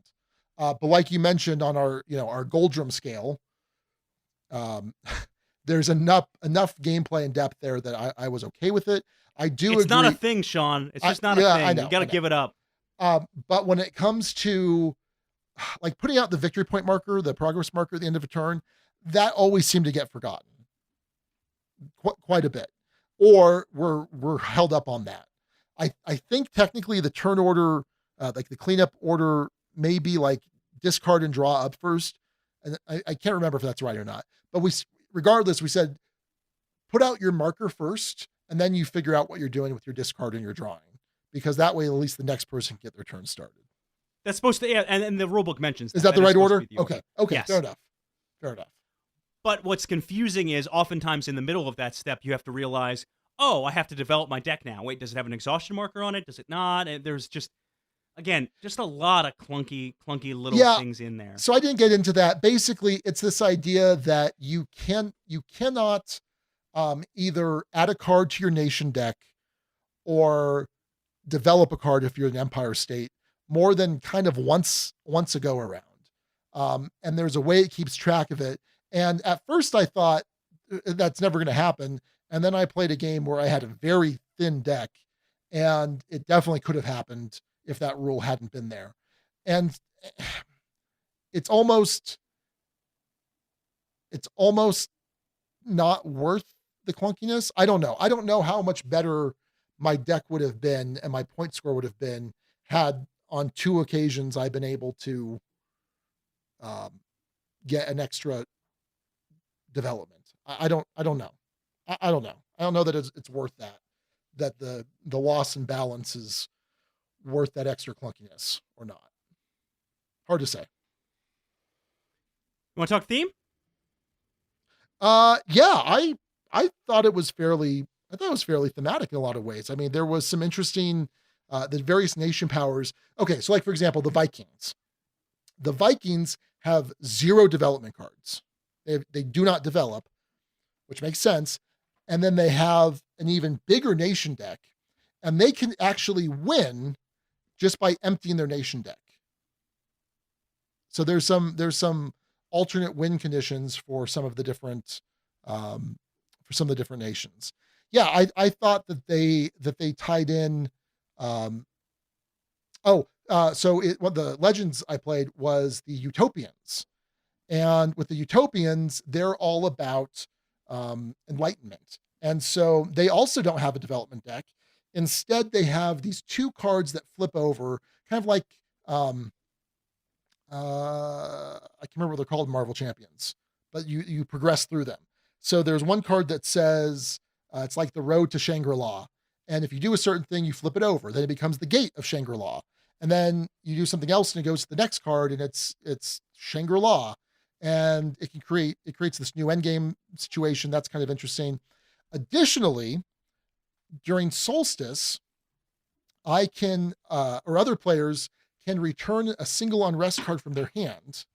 But like you mentioned on our Goldrum scale, there's enough gameplay and depth there that I was okay with it. I do agree. It's not a thing, Sean. It's just not a thing. I know, you got to give it up. But when it comes to like putting out the victory point marker, the progress marker at the end of a turn, that always seemed to get forgotten quite a bit, or we're held up on that. I think technically the turn order, like the cleanup order, may be like discard and draw up first. And I can't remember if that's right or not, but regardless, we said, put out your marker first, and then you figure out what you're doing with your discard and your drawing, because that way, at least the next person can get their turn started. That's supposed to, yeah, and the rulebook mentions that. Is that the right order? Okay. Yes. Fair enough. But what's confusing is oftentimes in the middle of that step, you have to realize, oh, I have to develop my deck now. Wait, does it have an exhaustion marker on it? Does it not? And there's just, Again, just a lot of clunky little Yeah. things in there. So I didn't get into that. Basically, it's this idea that you cannot either add a card to your nation deck or develop a card if you're an empire state more than kind of once a go around. And there's a way it keeps track of it. And at first I thought that's never going to happen. And then I played a game where I had a very thin deck, and it definitely could have happened if that rule hadn't been there. And it's almost not worth the clunkiness. I don't know. I don't know how much better my deck would have been and my point score would have been had on 2 occasions I've been able to get an extra development. I don't know. I don't know. I don't know that it's worth that the loss in balance is worth that extra clunkiness or not. Hard to say. You want to talk theme? Yeah, I thought it was fairly thematic in a lot of ways. I mean, there was some interesting the various nation powers. Okay, so like for example, the Vikings. The Vikings have 0 development cards. They do not develop, which makes sense. And then they have an even bigger nation deck, and they can actually win just by emptying their nation deck. So there's some alternate win conditions for some of the different nations. Yeah, I thought that they tied in. One of the legends I played was the Utopians, and with the Utopians, they're all about enlightenment, and so they also don't have a development deck. Instead, they have these 2 cards that flip over, kind of like I can't remember what they're called, Marvel Champions, but you progress through them. So there's one card that says it's like the road to Shangri-La, and if you do a certain thing, you flip it over, then it becomes the gate of Shangri-La, and then you do something else, and it goes to the next card, and it's Shangri-La, and it creates this new endgame situation that's kind of interesting. Additionally, during Solstice, I can or other players can return a single unrest card from their hand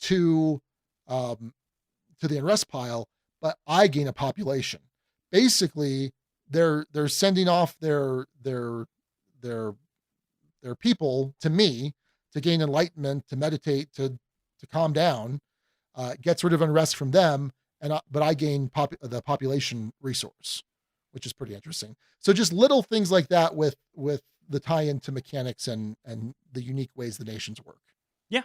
to the unrest pile, but I gain a population. Basically, they're sending off their people to me to gain enlightenment, to meditate, to calm down, gets rid of unrest from them, but I gain the population resource, which is pretty interesting. So just little things like that with the tie-in to mechanics and the unique ways the nations work. Yeah,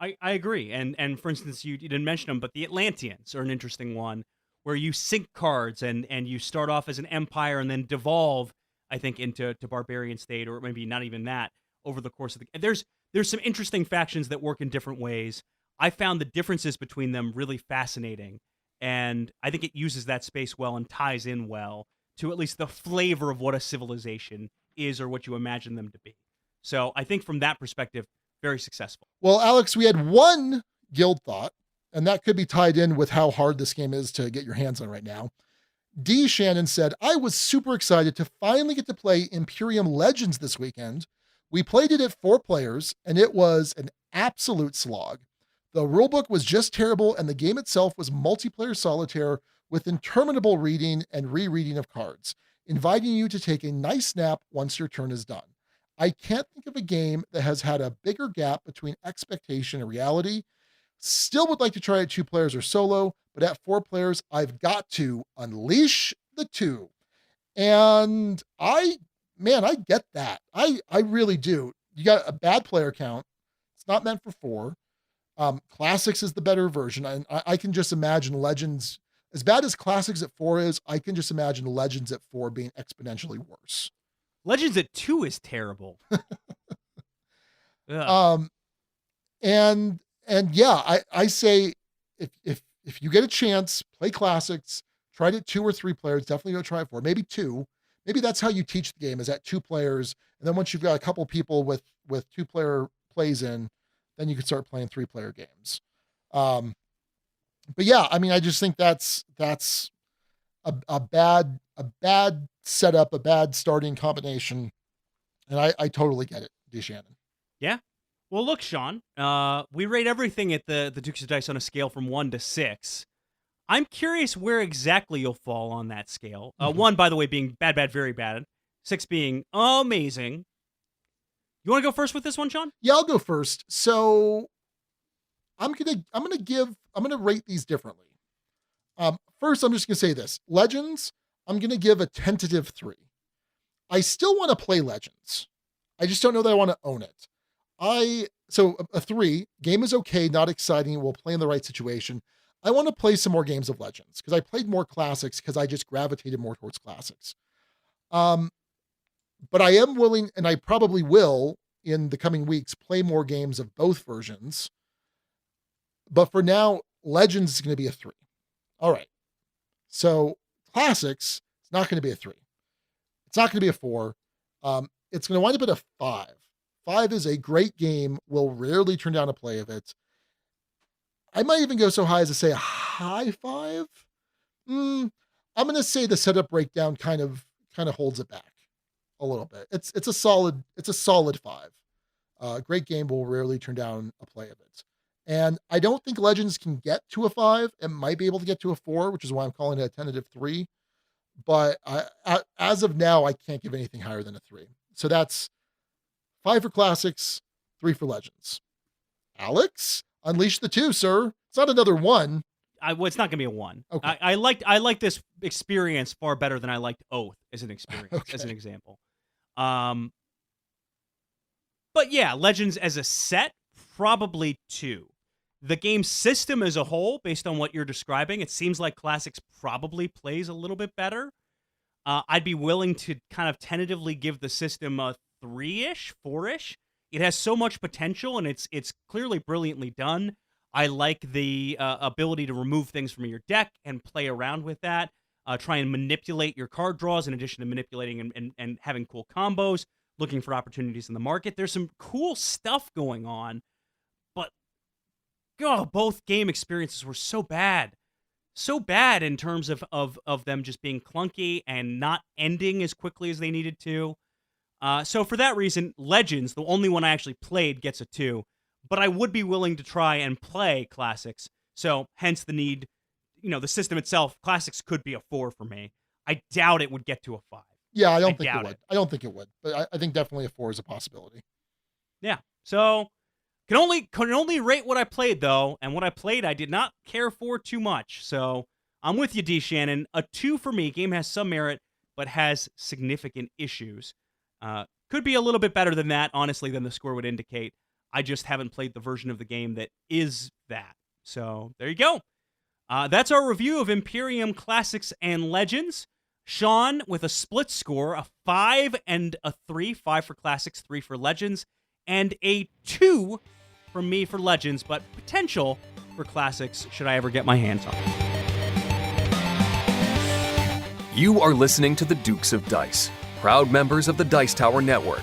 I agree. And for instance, you didn't mention them, but the Atlanteans are an interesting one, where you sync cards and you start off as an empire and then devolve, I think, into barbarian state, or maybe not even that, over the course of the. There's some interesting factions that work in different ways. I found the differences between them really fascinating, and I think it uses that space well and ties in well to at least the flavor of what a civilization is or what you imagine them to be. So I think from that perspective, very successful. Well, Alex, we had one guild thought, and that could be tied in with how hard this game is to get your hands on right now. D. Shannon said, I was super excited to finally get to play Imperium Legends this weekend. We played it at 4 players, and it was an absolute slog. The rulebook was just terrible, and the game itself was multiplayer solitaire with interminable reading and rereading of cards, inviting you to take a nice nap once your turn is done. I can't think of a game that has had a bigger gap between expectation and reality. Still would like to try it 2 players or solo, but at 4 players, I've got to unleash the 2. And I get that. I really do. You got a bad player count. It's not meant for 4. Classics is the better version. And I can just imagine Legends, as bad as Classics at 4 is, I can just imagine Legends at 4 being exponentially worse. Legends at 2 is terrible. And yeah, I say if you get a chance, play Classics, try it at 2 or 3 players, definitely go try it 4, maybe 2. Maybe that's how you teach the game, is at 2 players. And then once you've got a couple people with 2-player plays in, then you can start playing 3-player games. But yeah, I mean, I just think that's a bad setup, a bad starting combination. And I totally get it, D. Shannon. Yeah. Well, look, Sean, we rate everything at the Dukes of Dice on a scale from 1 to 6. I'm curious where exactly you'll fall on that scale. 1, by the way, being bad, bad, very bad. 6 being amazing. You want to go first with this one, Sean? Yeah, I'll go first. So I'm gonna rate these differently. First, I'm just gonna say this: Legends, I'm gonna give a tentative 3. I still want to play Legends. I just don't know that I want to own it. So a 3. Game is okay, not exciting. We'll play in the right situation. I want to play some more games of Legends because I played more classics because I just gravitated more towards classics. But I am willing, and I probably will in the coming weeks, play more games of both versions. But for now, Legends is going to be a 3. All right. So classics, it's not going to be a 3. It's not going to be a 4. It's going to wind up at a 5. 5 is a great game. We'll rarely turn down a play of it. I might even go so high as to say a high 5. I'm going to say the setup breakdown kind of holds it back a little bit. It's a solid 5. Great game. We'll rarely turn down a play of it. And I don't think Legends can get to a 5. It might be able to get to a 4, which is why I'm calling it a tentative 3. But as of now, I can't give anything higher than a 3. So that's 5 for classics, 3 for Legends. Alex, unleash the 2, sir. It's not another 1. Well, it's not going to be a 1. Okay. I liked this experience far better than I liked Oath as an experience, Okay. as an example. But yeah, Legends as a set, probably 2. The game system as a whole, based on what you're describing, it seems like Classics probably plays a little bit better. I'd be willing to kind of tentatively give the system a 3-ish, 4-ish. It has so much potential, and it's clearly brilliantly done. I like the ability to remove things from your deck and play around with that. Try and manipulate your card draws in addition to manipulating and having cool combos, looking for opportunities in the market. There's some cool stuff going on, but both game experiences were so bad. So bad in terms of them just being clunky and not ending as quickly as they needed to. So for that reason, Legends, the only one I actually played, gets a 2. But I would be willing to try and play Classics. So hence the need, the system itself, Classics could be a 4 for me. I doubt it would get to a 5. Yeah, I don't think it doubt would. I don't think it would. But I think definitely a 4 is a possibility. Yeah. So can only rate what I played, though. And what I played, I did not care for too much. So I'm with you, D. Shannon. A 2 for me. Game has some merit, but has significant issues. Could be a little bit better than that, honestly, than the score would indicate. I just haven't played the version of the game that is that. So there you go. That's our review of Imperium Classics and Legends. Sean with a split score, a 5 and a 3. 5 for Classics, 3 for Legends, and a 2 from me for Legends, but potential for Classics should I ever get my hands on it. You are listening to the Dukes of Dice, proud members of the Dice Tower Network.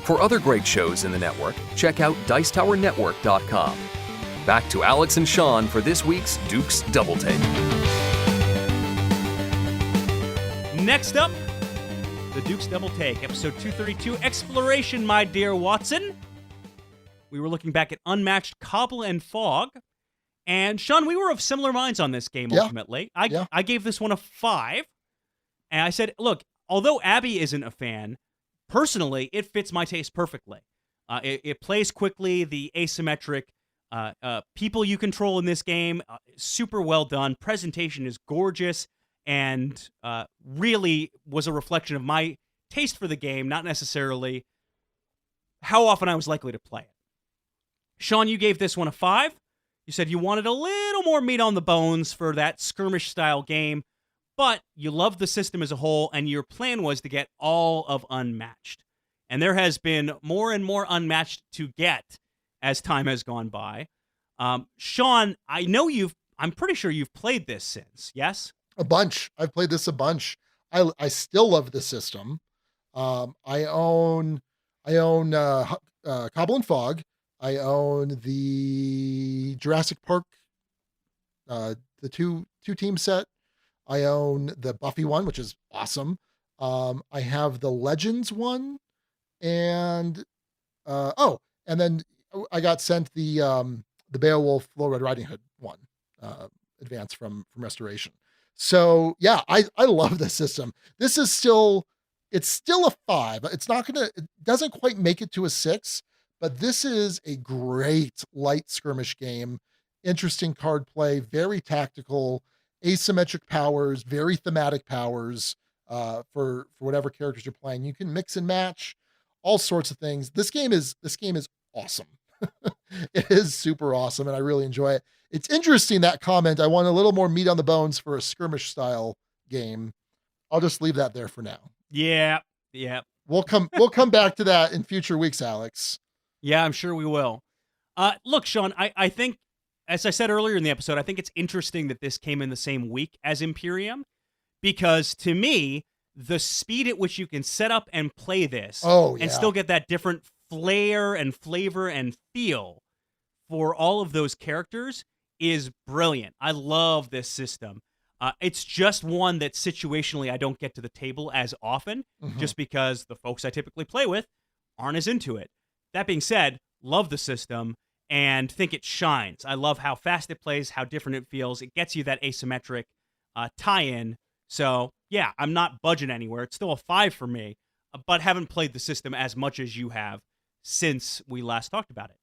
For other great shows in the network, check out dicetowernetwork.com. Back to Alex and Sean for this week's Dukes Double Take. Next up, the Dukes Double Take, episode 232, Exploration, my dear Watson. We were looking back at Unmatched, Cobble and Fog. And Sean, we were of similar minds on this game, ultimately. I gave this one a 5. And I said, look, although Abby isn't a fan, personally, it fits my taste perfectly. It plays quickly. The asymmetric people you control in this game, super well done. Presentation is gorgeous and really was a reflection of my taste for the game, not necessarily how often I was likely to play it. Sean, you gave this one a 5. You said you wanted a little more meat on the bones for that skirmish-style game, but you loved the system as a whole, and your plan was to get all of Unmatched. And there has been more and more Unmatched to get as time has gone by. Sean, I'm pretty sure you've played this since, yes? A bunch. I've played this a bunch. I still love the system. I own Cobble and Fog. I own the Jurassic Park, the two team set. I own the Buffy one, which is awesome. I have the Legends one, and And then I got sent the Beowulf Low Red Riding Hood one, advance from Restoration. So yeah, I love this system. This is still, it's still a 5. It doesn't quite make it to a 6, but this is a great light skirmish game. Interesting card play, very tactical, asymmetric powers, very thematic powers, for whatever characters you're playing. You can mix and match all sorts of things. This game is awesome. It is super awesome, and I really enjoy it. It's interesting, that comment. I want a little more meat on the bones for a skirmish style game. I'll just leave that there for now. Yeah. We'll come back to that in future weeks, Alex. Yeah, I'm sure we will. Look, Sean, I think, as I said earlier in the episode, I think it's interesting that this came in the same week as Imperium, because to me, the speed at which you can set up and play this and still get that different flair and flavor and feel for all of those characters is brilliant. I love this system. It's just one that situationally I don't get to the table as often, just because the folks I typically play with aren't as into it. That being said, love the system and think it shines. I love how fast it plays, how different it feels. It gets you that asymmetric tie-in. So yeah, I'm not budging anywhere. It's still a 5 for me, but haven't played the system as much as you have since we last talked about it.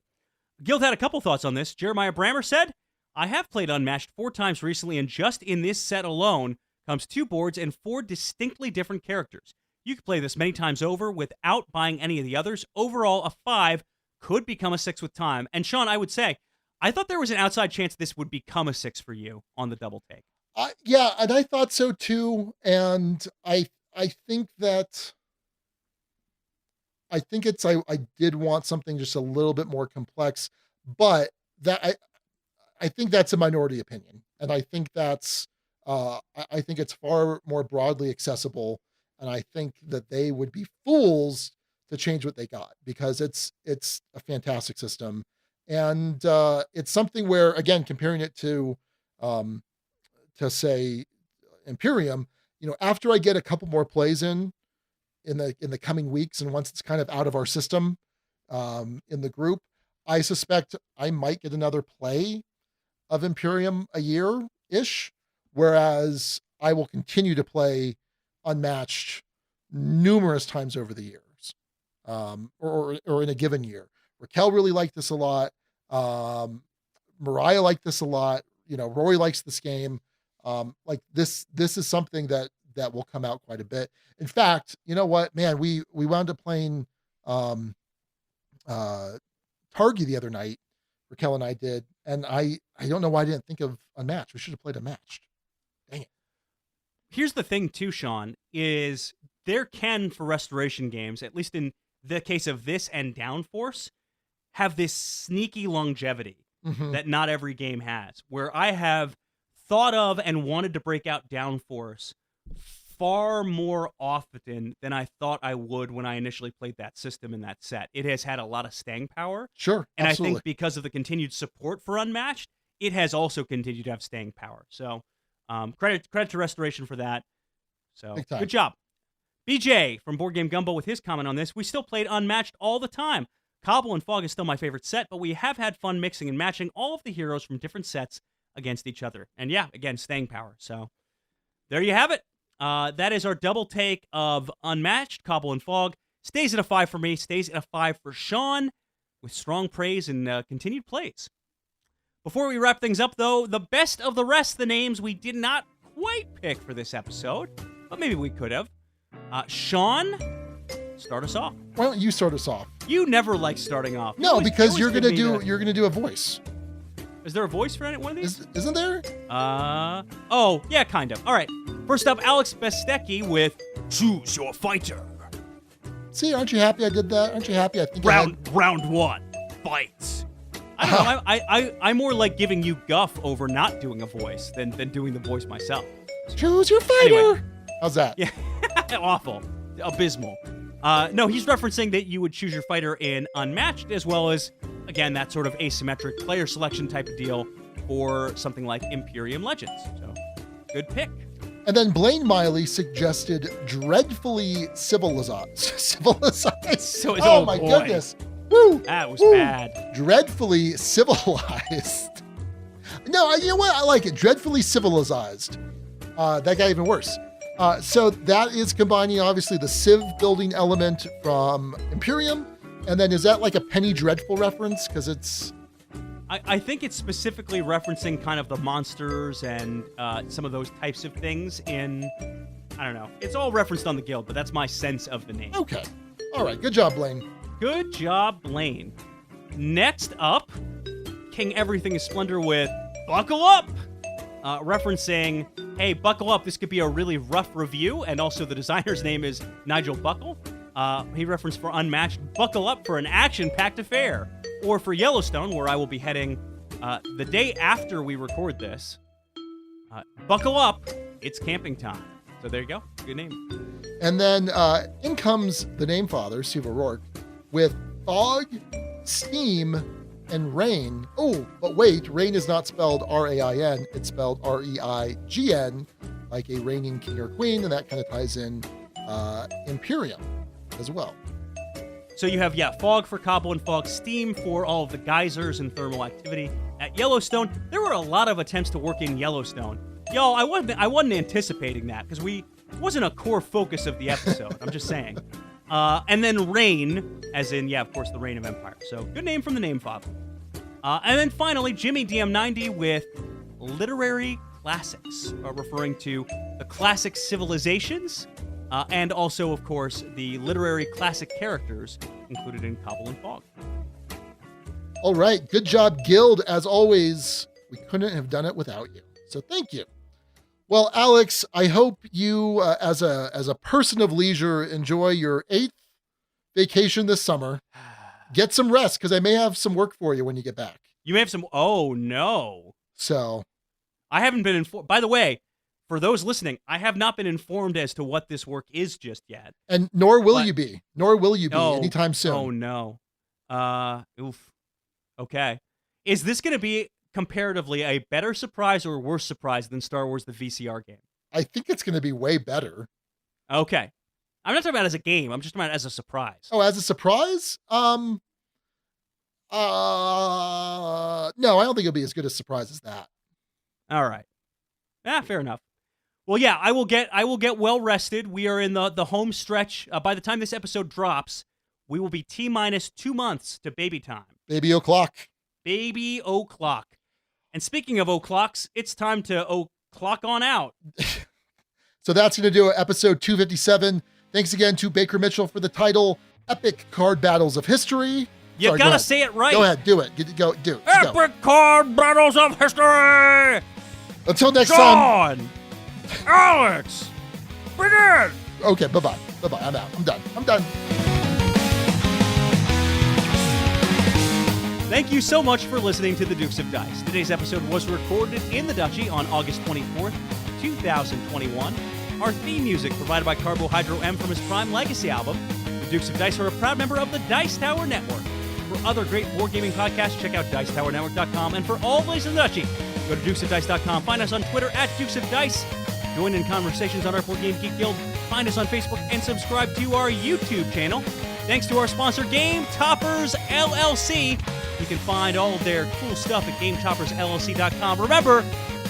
Guild had a couple thoughts on this. Jeremiah Brammer said, I have played Unmatched 4 times recently, and just in this set alone comes 2 boards and 4 distinctly different characters. You could play this many times over without buying any of the others. Overall, a 5 could become a 6 with time. And Sean, I would say, I thought there was an outside chance this would become a 6 for you on the double take. Yeah, and I thought so too. And I think that I did want something just a little bit more complex, but that I think that's a minority opinion. And I think that's I think it's far more broadly accessible. And I think that they would be fools to change what they got, because it's a fantastic system. And it's something where, again, comparing it to say Imperium, after I get a couple more plays in the coming weeks, and once it's kind of out of our system, in the group, I suspect I might get another play of Imperium a year-ish, whereas I will continue to play Unmatched numerous times over the years, or in a given year. Raquel really liked this a lot. Mariah liked this a lot. Rory likes this game. Like this is something that will come out quite a bit. In fact, you know what, man, we wound up playing Targi the other night. Raquel and I did, and I don't know why I didn't think of Unmatched. We should have played Unmatched. Dang it. Here's the thing too, Sean, is there can, for Restoration games, at least in the case of this and Downforce, have this sneaky longevity that not every game has, where I have thought of and wanted to break out Downforce far more often than I thought I would when I initially played that system in that set. It has had a lot of staying power. Sure, and absolutely. I think because of the continued support for Unmatched, it has also continued to have staying power. So credit to Restoration for that. So good job. BJ from Board Game Gumbo with his comment on this. We still played Unmatched all the time. Cobble and Fog is still my favorite set, but we have had fun mixing and matching all of the heroes from different sets against each other. And yeah, again, staying power. So there you have it. That is our double take of Unmatched. Cobble and Fog stays at a 5 for me, stays at a 5 for Sean, with strong praise and continued plays. Before we wrap things up, though, the best of the rest, the names we did not quite pick for this episode, but maybe we could have. Sean, start us off. Why don't you start us off? You never like starting off. No, because you're gonna do a voice. Is there a voice for one of these? Isn't there? Oh, yeah, kind of. All right. First up, Alex Bestecki with Choose Your Fighter. See, aren't you happy I did that? Aren't you happy? I think round 1, fight. I don't know. I more like giving you guff over not doing a voice than doing the voice myself. Choose your fighter. Anyway. How's that? Yeah, awful, abysmal. No, he's referencing that you would choose your fighter in Unmatched, as well as, again, that sort of asymmetric player selection type of deal for something like Imperium Legends. So, good pick. And then Blaine Miley suggested dreadfully civilized. So oh my goodness. Woo! That was Woo. bad. Dreadfully civilized. No, you know what? I like it. Dreadfully civilized. That got even worse. So that is combining, obviously, the Civ building element from Imperium. And then is that like a Penny Dreadful reference? Because it's... I think it's specifically referencing kind of the monsters and some of those types of things in, I don't know. It's all referenced on the guild, but that's my sense of the name. Okay. All right. Good job, Blaine. Good job, Blaine. Next up, King Everything is Splendor with Buckle Up! Referencing, hey, buckle up, this could be a really rough review, and also the designer's name is Nigel Buckle. He referenced for Unmatched, buckle up for an action-packed affair. Or for Yellowstone, where I will be heading the day after we record this. Buckle up, it's camping time. So there you go, good name. And then in comes the Name Father, Steve O'Rourke, with Fog, Steam, and Rain. Oh, but wait, Rain is not spelled R-A-I-N, it's spelled R-E-I-G-N, like a reigning king or queen, and that kind of ties in Imperium as well. So you have, Fog for Cobble and Fog, Steam for all of the geysers and thermal activity. At Yellowstone, there were a lot of attempts to work in Yellowstone. Y'all, I wasn't anticipating that, because it wasn't a core focus of the episode, I'm just saying. And then Reign, as in, of course, the Reign of Empire. So good name from the Name Father. And then finally, Jimmy DM90 with Literary Classics, referring to the classic civilizations, and also, of course, the literary classic characters included in Cobble and Fog. All right. Good job, Guild. As always, we couldn't have done it without you. So thank you. Well, Alex, I hope you, as a person of leisure, enjoy your 8th vacation this summer. Get some rest, because I may have some work for you when you get back. You may have some... Oh, no. So... I haven't been informed. By the way, for those listening, I have not been informed as to what this work is just yet. And nor will you be. Nor will you be anytime soon. Oh, no. Oof. Okay. Is this going to be comparatively a better surprise or worse surprise than Star Wars the VCR game? I think it's going to be way better. Okay. I'm not talking about as a game. I'm just talking about as a surprise. Oh, as a surprise? No, I don't think it'll be as good a surprise as that. All right. Fair enough. Well, I will get well rested. We are in the home stretch. By the time this episode drops, we will be T-minus 2 months to baby time. Baby o'clock. Baby o'clock. And speaking of o'clocks, it's time to o'clock on out. So that's going to do episode 257. Thanks again to Baker Mitchell for the title, Epic Card Battles of History. You gotta say it right. Go ahead, do it. Do it. Epic Card Battles of History! Until next time. John! Alex! Begin! Okay, bye-bye. Bye-bye. I'm out. I'm done. Thank you so much for listening to the Dukes of Dice. Today's episode was recorded in the Duchy on August 24th, 2021. Our theme music provided by Carbohydro M from his Prime Legacy album. The Dukes of Dice are a proud member of the Dice Tower Network. For other great board gaming podcasts, check out DicetowerNetwork.com. And for all places in the Duchy, go to DukesOfDice.com. Find us on Twitter at Dukes of Dice. Join in conversations on our Board Game Geek Guild. Find us on Facebook and subscribe to our YouTube channel. Thanks to our sponsor, Game Toppers LLC. You can find all of their cool stuff at GameToppersLLC.com. Remember,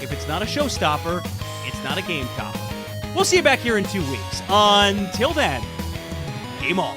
if it's not a showstopper, it's not a game topper. We'll see you back here in 2 weeks. Until then, game on.